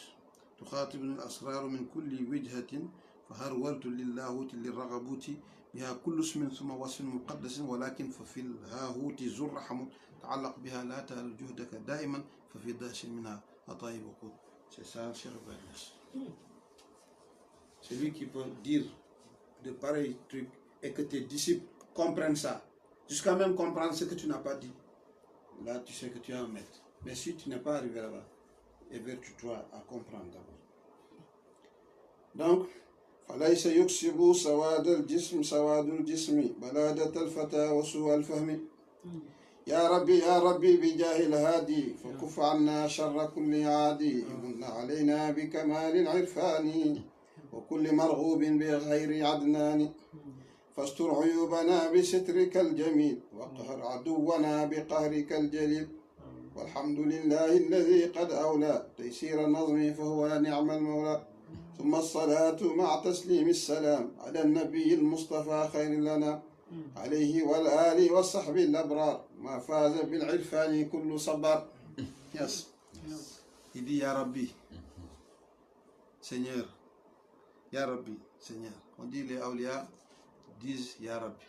تخاطبني الأسرار من كل وجهة فهرولت للاهوت للرغبوت بها كل اسم ثم وصف مقدس ولكن ففي الهاهوت زر رحم تعلق بها لا تهل جهدك دائما ففي داش منها أطايب وقود. C'est ça, cher Ibrahim. C'est lui qui peut dire de pareils trucs et que tes disciples comprennent ça. Jusqu'à même comprendre ce que tu n'as pas dit. Là, tu sais que tu es un maître. Mais si tu n'es pas arrivé là-bas, évertue-toi à comprendre d'abord. Donc, فليس يكسب سواد الجسم سواد الجسم بلادة الفتى وسوء الفهم يا ربي بجاه الهادي فكف عنا شر كل عادي من علينا بكمال العرفان وكل مرغوب بغير عدنان فاستر عيوبنا بسترك الجميل وقهر عدونا بقهرك الجليل والحمد لله الذي قد أولى تيسير النظم فهو نعم المولى ثم الصلاة مع تسليم السلام على النبي المصطفى خير لنا عليه والآل والصحب الأبرار ما فاز بالعرفان كل صبر. Yes. Il dit Ya Rabbi, Seigneur, Ya Rabbi, Seigneur. On dit les awliya disent Ya Rabbi.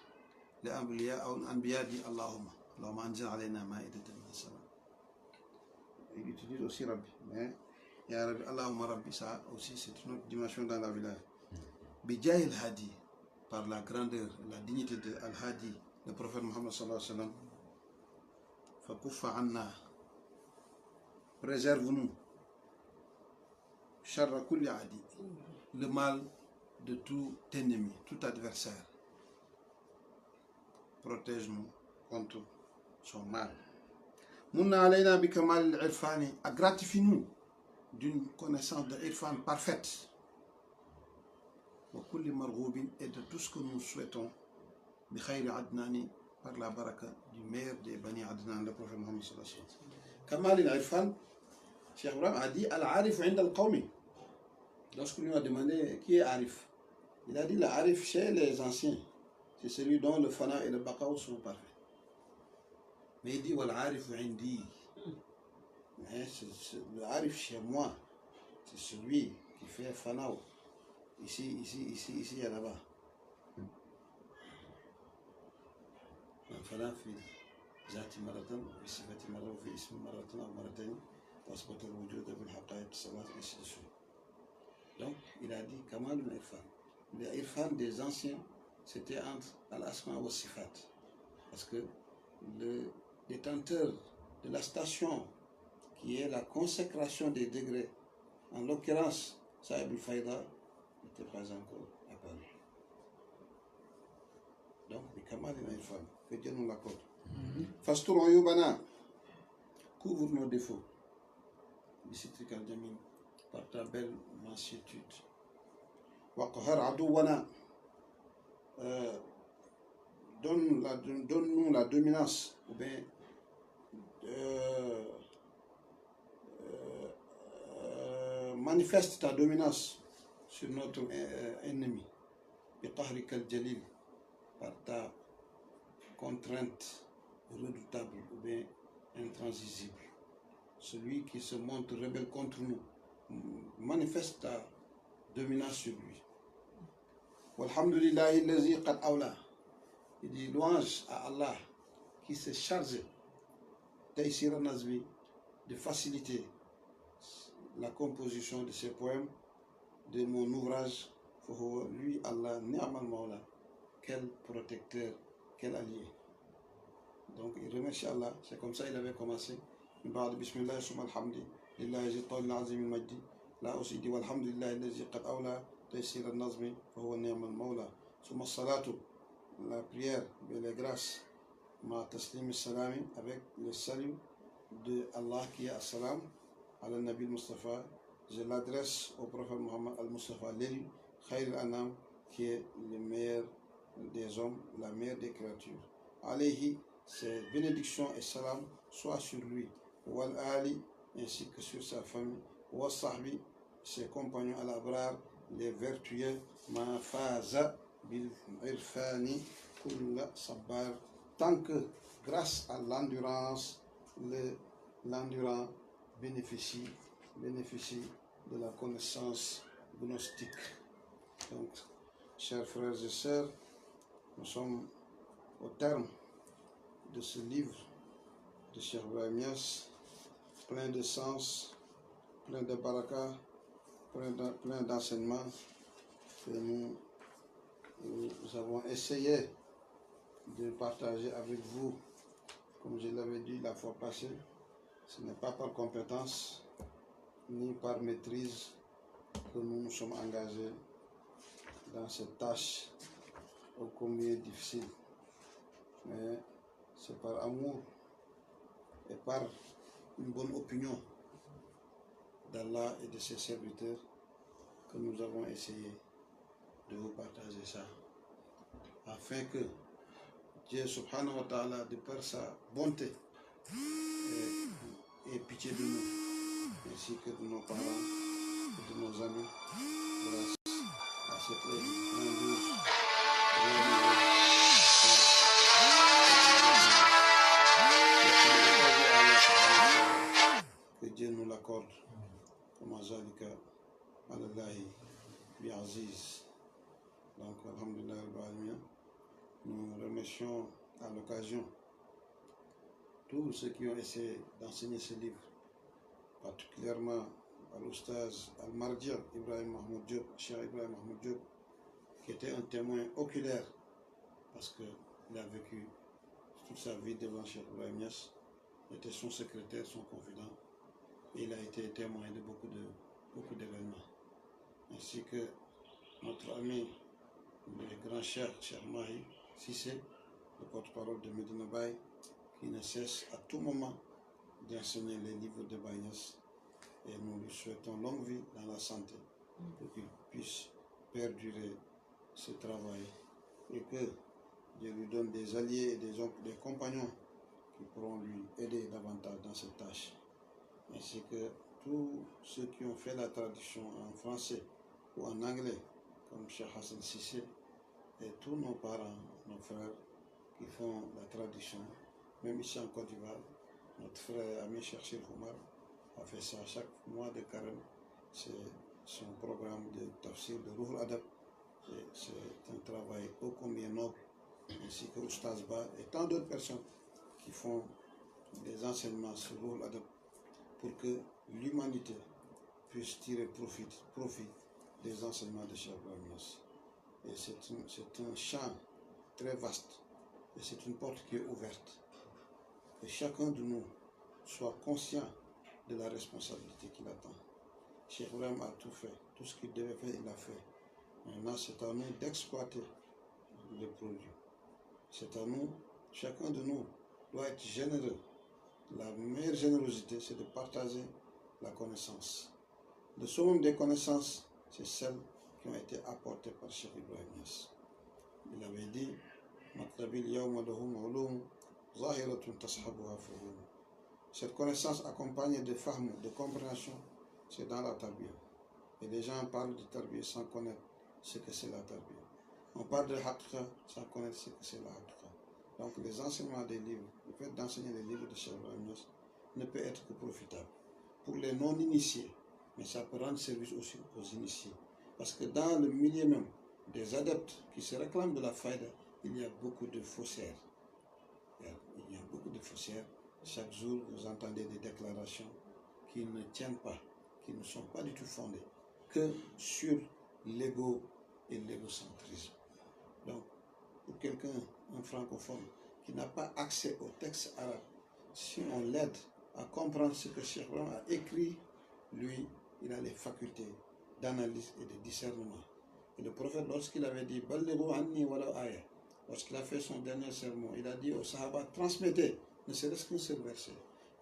Les anbiya disent Allahumma. Allahumma anzil alayna ma'idatan min as-sama. Ils utilisent aussi Rabbi. Mais Ya Rabbi, Allahumma Rabbi, ça aussi c'est une autre dimension dans la wilaya. Bijah al-Hadi, par la grandeur, la dignité de Al-Hadi, le prophète Muhammad sallallahu alayhi wa sallam, fakuffa anna, préserve-nous, sharra kulli adi, le mal de tout ennemi, tout adversaire. Protège-nous contre son mal. Munna alayna bi kamal al-irfani, gratifie-nous d'une connaissance de irfan parfaite. Wa kulli marghoubin, et de tout ce que nous souhaitons, bi khayri adnani, par la baraka du meilleur des Bani Adnan, le prophète Muhammad sallallahu alayhi wa sallam. Kamal al-irfan, Cheikh Ibrahim a dit al-arif 'inda al-qawmi. Lorsqu'on lui a demandé qui est Arif, il a dit l'arif chez les anciens, c'est celui dont le fana et le baqaw sont parfaits. Mais il dit wal-arif 'indi. Mais le arif chez moi, c'est celui qui fait fana ici et là-bas. فلا في ذات مرة وفي صفة مرة وفي اسم مرة أو مرتين وأثبت الوجود بالحقائق الصلاة ainsi de suite. Donc il a dit Kamal al-Irfan. L'Irfan des anciens c'était entre al-Asma wa Sifat. Parce que le détenteur de la station qui est la consécration des degrés, en l'occurrence Sahib al-Faïda, n'était pas encore apparu. Donc, Kamal al-Irfan, que Dieu nous l'accorde. Fastur ayubana, couvre nos défauts. Bisitrika al-Jamil, par ta belle mansuétude. Waqhar adouwana, donne-nous la dominance, ou bien manifeste ta dominance sur notre ennemi. Biqahrika al-Jalil, par ta contrainte redoutable ou bien intransigible. Celui qui se montre rebelle contre nous, manifeste ta dominance sur lui. Walhamdulillahi allazi qad awla. Il dit louange à Allah qui s'est chargé Taysir al-Nazmi de faciliter la composition de ces poèmes de mon ouvrage. Lui, Allah, ni'mal mawla. Quel protecteur, quel allié. Donc il remercie Allah, c'est comme ça il avait commencé. Bismillah, summa alhamdi, lillahi zittal azim al-majdi. Là aussi il dit walhamdulillah, allazi qad awla, taysir al-nazmi, fahuwa ni'mal mawla. Summa salatu, la prière et les grâces, ma taslim al-salami, avec le salut de Allah qui est as-salam, ala nabi al-Mustafa. Je l'adresse au prophète Muhammad al-Mustafa, l'élu, khayr al-anam, qui est le meilleur des hommes, la meilleure des créatures. Alayhi, c'est bénédiction et salam, soit sur lui, wal ali, ainsi que sur sa famille, wal sahbi, ses compagnons à l'abrar, les vertueux, ma faza bil irfani kulla sabbar, tant que grâce à l'endurance, le l'endurant bénéficie de la connaissance gnostique. Donc, chers frères et sœurs, nous sommes au terme de ce livre de Cheikh Ibrahim Niass, plein de sens, plein de baraka, plein d'enseignements que nous avons essayé de partager avec vous. Comme je l'avais dit la fois passée, ce n'est pas par compétence ni par maîtrise que nous nous sommes engagés dans cette tâche ô combien difficile, mais c'est par amour et par une bonne opinion d'Allah et de ses serviteurs que nous avons essayé de vous partager ça, afin que Dieu subhanahu wa ta'ala, de par sa bonté, ait pitié de nous, ainsi que de nos parents et de nos amis, grâce à cette œuvre que Dieu nous l'accorde, comme Azalika Alallahi bi Aziz. Donc, alhamdulillah, nous remercions à l'occasion tous ceux qui ont essayé d'enseigner ce livre, particulièrement à l'Oustaz Al-Mardia Ibrahim Mahmoud Diop, Cheikh Ibrahim Mahmoud Diop, qui était un témoin oculaire parce qu'il a vécu toute sa vie devant Cheikh Ibrahim Niass, il était son secrétaire, son confident, et il a été témoin de beaucoup d'événements, ainsi que notre ami, le grand Cheikh Mahi Sissé, le porte-parole de Medina Baye, qui ne cesse à tout moment d'enseigner les livres de Baye Niass, et nous lui souhaitons longue vie dans la santé pour qu'il puisse perdurer ce travail et que Dieu lui donne des alliés et des compagnons qui pourront lui aider davantage dans cette tâche, ainsi que tous ceux qui ont fait la traduction en français ou en anglais, comme Cheikh Hassan Sissé, et tous nos parents, nos frères qui font la traduction, même ici en Côte d'Ivoire, notre frère ami Cheikh Sir Omar a fait ça chaque mois de carême, c'est son programme de tafsir de Ruhul Adab, et c'est un travail ô combien noble, ainsi que Oustaz Ba et tant d'autres personnes qui font des enseignements sur Ruhul Adab pour que l'humanité puisse tirer profit des enseignements de Cheikh Ibrahim Niass. Et c'est un champ très vaste et c'est une porte qui est ouverte. Que chacun de nous soit conscient de la responsabilité qu'il attend. Cheikh Ibrahim a tout fait, tout ce qu'il devait faire, il l'a fait. Maintenant, c'est à nous d'exploiter les produits. C'est à nous, chacun de nous doit être généreux. La meilleure générosité, c'est de partager la connaissance. Le summum des connaissances, c'est celles qui ont été apportées par Cheikh Ibrahim Niass. Il avait dit, cette connaissance accompagnée de fahm, de compréhension, c'est dans la tarbiya. Et les gens parlent de tarbiya sans connaître ce que c'est la tarbiya. On parle de haqiqa sans connaître ce que c'est la haqiqa. Donc les enseignements des livres, le fait d'enseigner les livres de Cheikh Ibrahim Niass ne peut être que profitable pour les non-initiés, mais ça peut rendre service aussi aux initiés. Parce que dans le milieu même des adeptes qui se réclament de la faïda, il y a beaucoup de faussaires. Il y a beaucoup de faussaires. Chaque jour, vous entendez des déclarations qui ne tiennent pas, qui ne sont pas du tout fondées, que sur l'ego et l'égocentrisme. Donc, pour quelqu'un, un francophone, qui n'a pas accès au texte arabe, si on l'aide à comprendre ce que Cheikh Ibrahim a écrit, lui, il a les facultés d'analyse et de discernement. Et le prophète, lorsqu'il avait dit Ballighu anni wala aya, lorsqu'il a fait son dernier sermon, il a dit aux Sahaba, transmettez, ne serait-ce qu'un seul verset.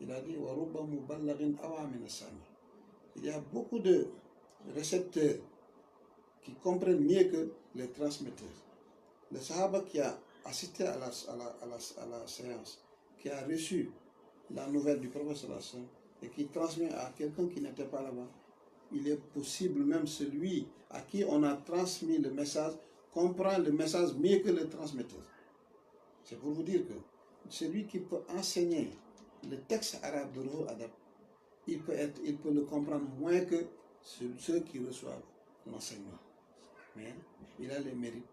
Il a dit Wa rubba muballaghin awa min as-sami. Il y a beaucoup de récepteurs qui comprennent mieux que les transmetteurs. Le Sahaba qui a assisté à la séance, qui a reçu la nouvelle du prophète sallallahu alayhi wa sallam et qui transmet à quelqu'un qui n'était pas là-bas, il est possible même celui à qui on a transmis le message comprend le message mieux que le transmetteur. C'est pour vous dire que celui qui peut enseigner le texte arabe de Ruhul Adab, il peut le comprendre moins que ceux qui reçoivent l'enseignement. Mais il a le mérite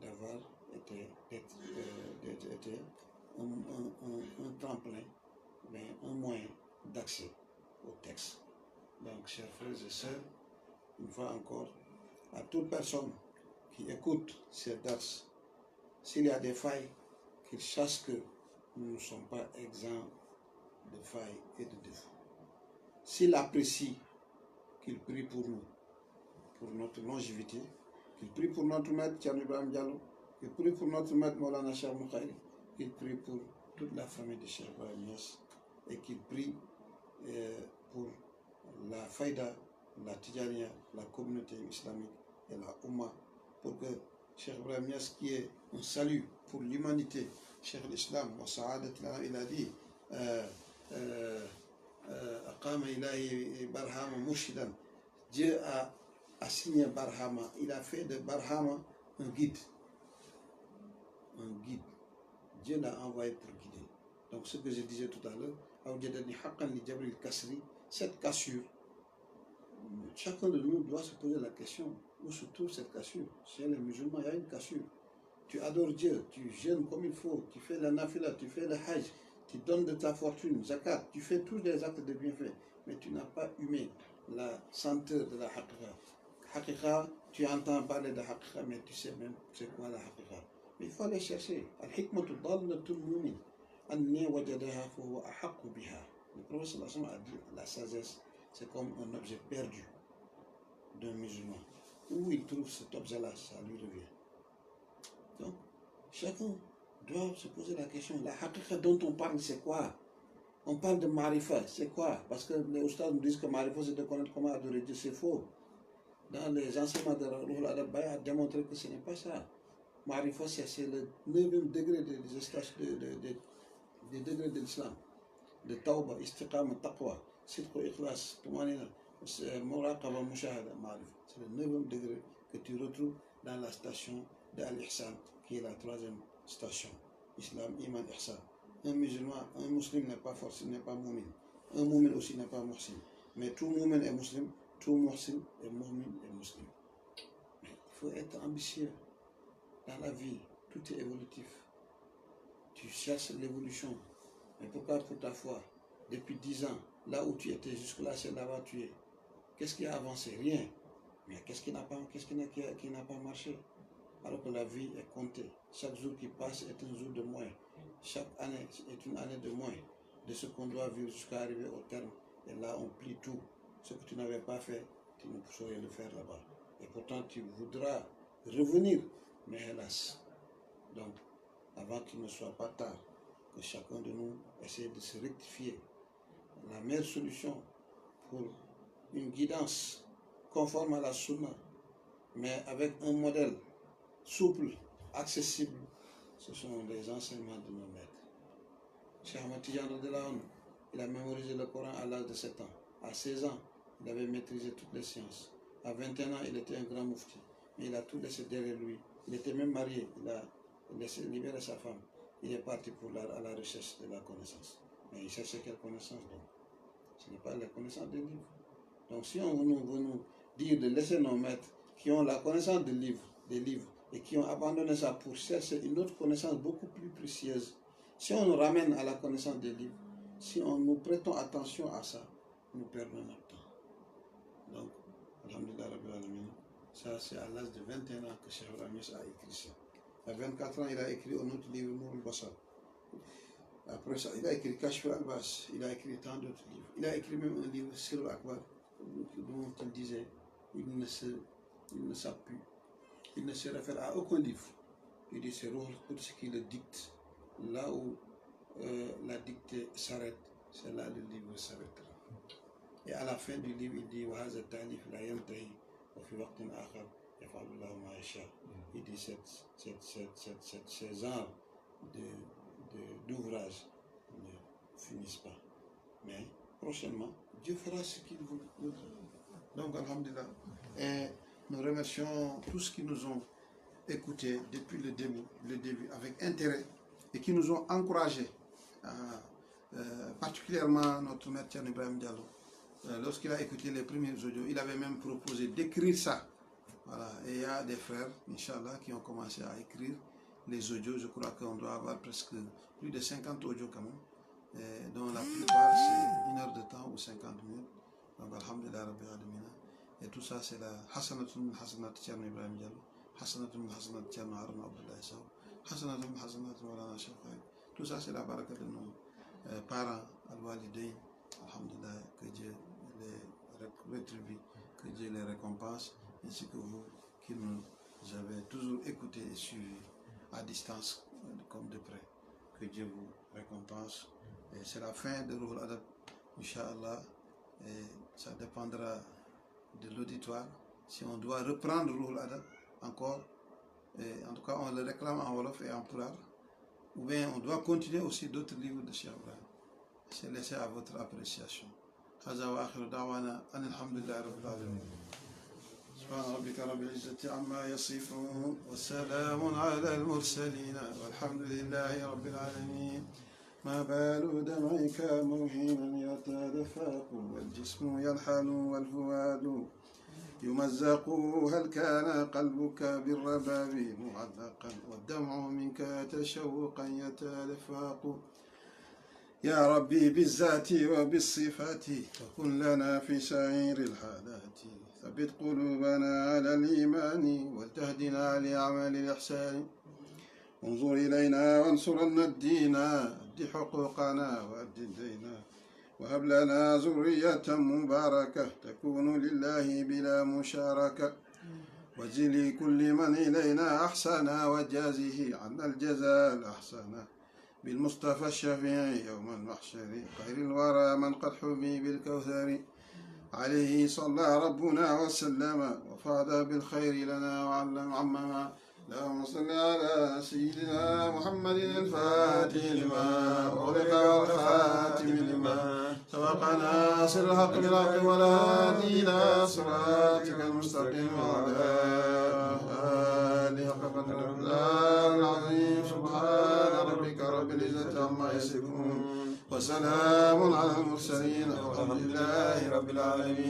d'avoir été un tremplin, un moyen d'accès au texte. Donc, chers frères et sœurs, une fois encore, à toute personne qui écoute ces dars, s'il y a des failles, qu'il sache que nous ne sommes pas exempts de failles et de défauts. S'il apprécie, qu'il prie pour nous, pour notre longévité, qu'il prie pour notre maître Thierno Ibrahim Diallo, qu'il prie pour notre maître Maulana Cheikh Moukhari, qu'il prie pour toute la famille de Cheikh Ibrahim Niass, et qu'il prie pour la Faïda, la Tijaniya, la communauté islamique et la Oumma, pour que Cheikh Ibrahim Niass, qui est un salut pour l'humanité, Cheikh l'Islam, il a dit Dieu a signé Barhama, il a fait de Barhama un guide. Un guide. Dieu l'a envoyé pour guider. Donc ce que je disais tout à l'heure, cette cassure, chacun de nous doit se poser la question, où se trouve cette cassure? Chez les musulmans, il y a une cassure. Tu adores Dieu, tu jeûnes comme il faut, tu fais la nafila, tu fais le hajj, tu donnes de ta fortune, zakat, tu fais tous les actes de bienfait, mais tu n'as pas humé la senteur de la haqiqa. Haqiqa, tu entends parler de haqiqa, mais tu sais même c'est quoi la haqiqa. Mais il faut aller chercher. Al-hikmatu dallatul mu'min. Anni wajadaha fahuwa ahaqqu biha. Le prophète a dit la sagesse, c'est comme un objet perdu d'un musulman. Où il trouve cet objet-là, ça lui revient. Donc, chacun doit se poser la question, la haqiqa dont on parle, c'est quoi? On parle de marifa, c'est quoi? Parce que les ustads nous disent que marifa, c'est de connaître comment adorer Dieu, c'est faux. Dans les enseignements de Ruhul Adab, Baye a démontré que ce n'est pas ça. Marifa, c'est le 9e degré des degrés de l'islam. De tawba, istiqama, taqwa, sidq, ikhlas, tumanina, muraqaba, mushahada, marifa. C'est le 9e degré que tu retrouves dans la station de Al-Ihsan, qui est la 3e station. Islam, Iman, Ihsan. Un musulman, un musulman n'est pas forcément, n'est pas moumin. Un moumin aussi n'est pas muhsin. Mais tout moumin est musulman, tout muhsin est moumin et musulman. Mais il faut être ambitieux. Dans la vie, tout est évolutif. Tu cherches l'évolution. Mais pourquoi pour ta foi? Depuis 10 ans, là où tu étais, jusque-là, c'est là-bas tu es. Qu'est-ce qui a avancé? Rien. Mais qu'est-ce qui n'a pas marché? Alors que la vie est comptée. Chaque jour qui passe est un jour de moins. Chaque année est une année de moins de ce qu'on doit vivre jusqu'à arriver au terme. Et là, on plie tout. Ce que tu n'avais pas fait, tu ne saurais le faire là-bas. Et pourtant, tu voudras revenir. Mais hélas. Donc, avant qu'il ne soit pas tard, que chacun de nous essaie de se rectifier. La meilleure solution pour une guidance conforme à la sunna, mais avec un modèle souple, accessible, ce sont les enseignements de nos maîtres. Cheikh Ahmad Tidiane, il a mémorisé le Coran à l'âge de 7 ans. À 16 ans, il avait maîtrisé toutes les sciences. À 21 ans, il était un grand mufti. Mais il a tout laissé derrière lui. Il était même marié. Il a laissé libérer sa femme. Il est parti à la recherche de la connaissance. Mais il cherchait quelle connaissance donc? Ce n'est pas la connaissance des livres. Donc si on veut nous dire de laisser nos maîtres qui ont la connaissance des livres, et qui ont abandonné ça pour chercher une autre connaissance beaucoup plus précieuse, si on nous ramène à la connaissance des livres, si nous prêtons attention à ça, nous perdons notre temps. Donc, alhamdulillah rabbil alamin, ça c'est à l'âge de 21 ans que Cheikh Ibrahim Niass a écrit ça. À 24 ans, il a écrit un autre livre, Nour al-Basar. Après ça, il a écrit Kashf al-Albas, il a écrit tant d'autres livres. Il a écrit même un livre, Sir al-Akbar, dont il disait, il ne s'appuie, il ne se réfère à aucun livre. Il dit c'est Ruhul Quds qui le dicte. Là où la dictée s'arrête, c'est là le livre s'arrêtera. Et à la fin du livre, il dit وَهَذَا التَّعْلِيفُ لَا يَنْتَهِي وَفِي وَقْتٍ آخَرَ يَفْعَلُ اللَّهُ مَا يَشَاءُ. Il dit ces genres d'ouvrages ne finissent pas. Mais prochainement, Dieu fera ce qu'il voudra. Donc, alhamdulillah. Et nous remercions tous qui nous ont écoutés depuis le début avec intérêt et qui nous ont encouragés particulièrement notre maître Thierno Ibrahim Diallo. Lorsqu'il a écouté les premiers audios, il avait même proposé d'écrire ça. Voilà. Et il y a des frères, Inch'Allah, qui ont commencé à écrire les audios. Je crois qu'on doit avoir presque plus de 50 audios quand même, dont la plupart c'est 1 heure de temps ou 50 minutes. Donc, alhamdulillah, Rabbil Alamina. Et tout ça, c'est la Hasanatul Hasanat Thierno Ibrahim Diallo, Hasanatul Hasanat Thierno Harun Abdullah Sow, Hasanatul Hasanat Maulana Cheikh Khaïd. Tout ça, c'est la baraka de nos parents, Al-Walidain. Alhamdulillah, que Dieu les rétribue, que Dieu les récompense, ainsi que vous qui nous avez toujours écoutés et suivis à distance, comme de près. Que Dieu vous récompense. Et c'est la fin de Ruhul Adab, Inch'Allah. Et ça dépendra de l'auditoire. Si on doit reprendre Ruhul Adab encore, et en tout cas on le réclame en Wolof et en Pulaar, ou bien on doit continuer aussi d'autres livres de Cheikh Ibrahim. C'est laissé à votre appréciation. هذا وآخر دعوانا أن الحمد لله رب العالمين. سبحان ربك رب العزة عما يصفون والسلام على المرسلين والحمد لله رب العالمين. ما بال دمعك مهينا يتدفق والجسم يلحن والفؤاد يمزق هل كان قلبك بالرباب معلقا والدمع منك تشوقا يتدفق. يا ربي بالذات وبالصفات وكن لنا في سعير الحالات ثبت قلوبنا على الإيمان وتهدنا لأعمال الإحسان. انظر إلينا وانصرنا الدين أد حقوقنا وأد دينا وهب لنا ذرية مباركة تكون لله بلا مشاركة. وجل كل من إلينا أحسنا وجازه عنا الجزاء الأحسن بالمصطفى الشفيع يوم المحشر خير الورى من قد حمي بالكوثر. عليه صلى ربنا وسلم وفاد بالخير لنا وعلم عمما. اللهم صل على سيدنا محمد الفاتح لما أغلق والخاتم لما سبقنا سر الحق بالحق والهادي إلى صراطك المستقيم وعلى آله حق قدره العظيم. سبحان ربك رب العزة عما يصفون وسلام على المرسلين والحمد لله رب العالمين.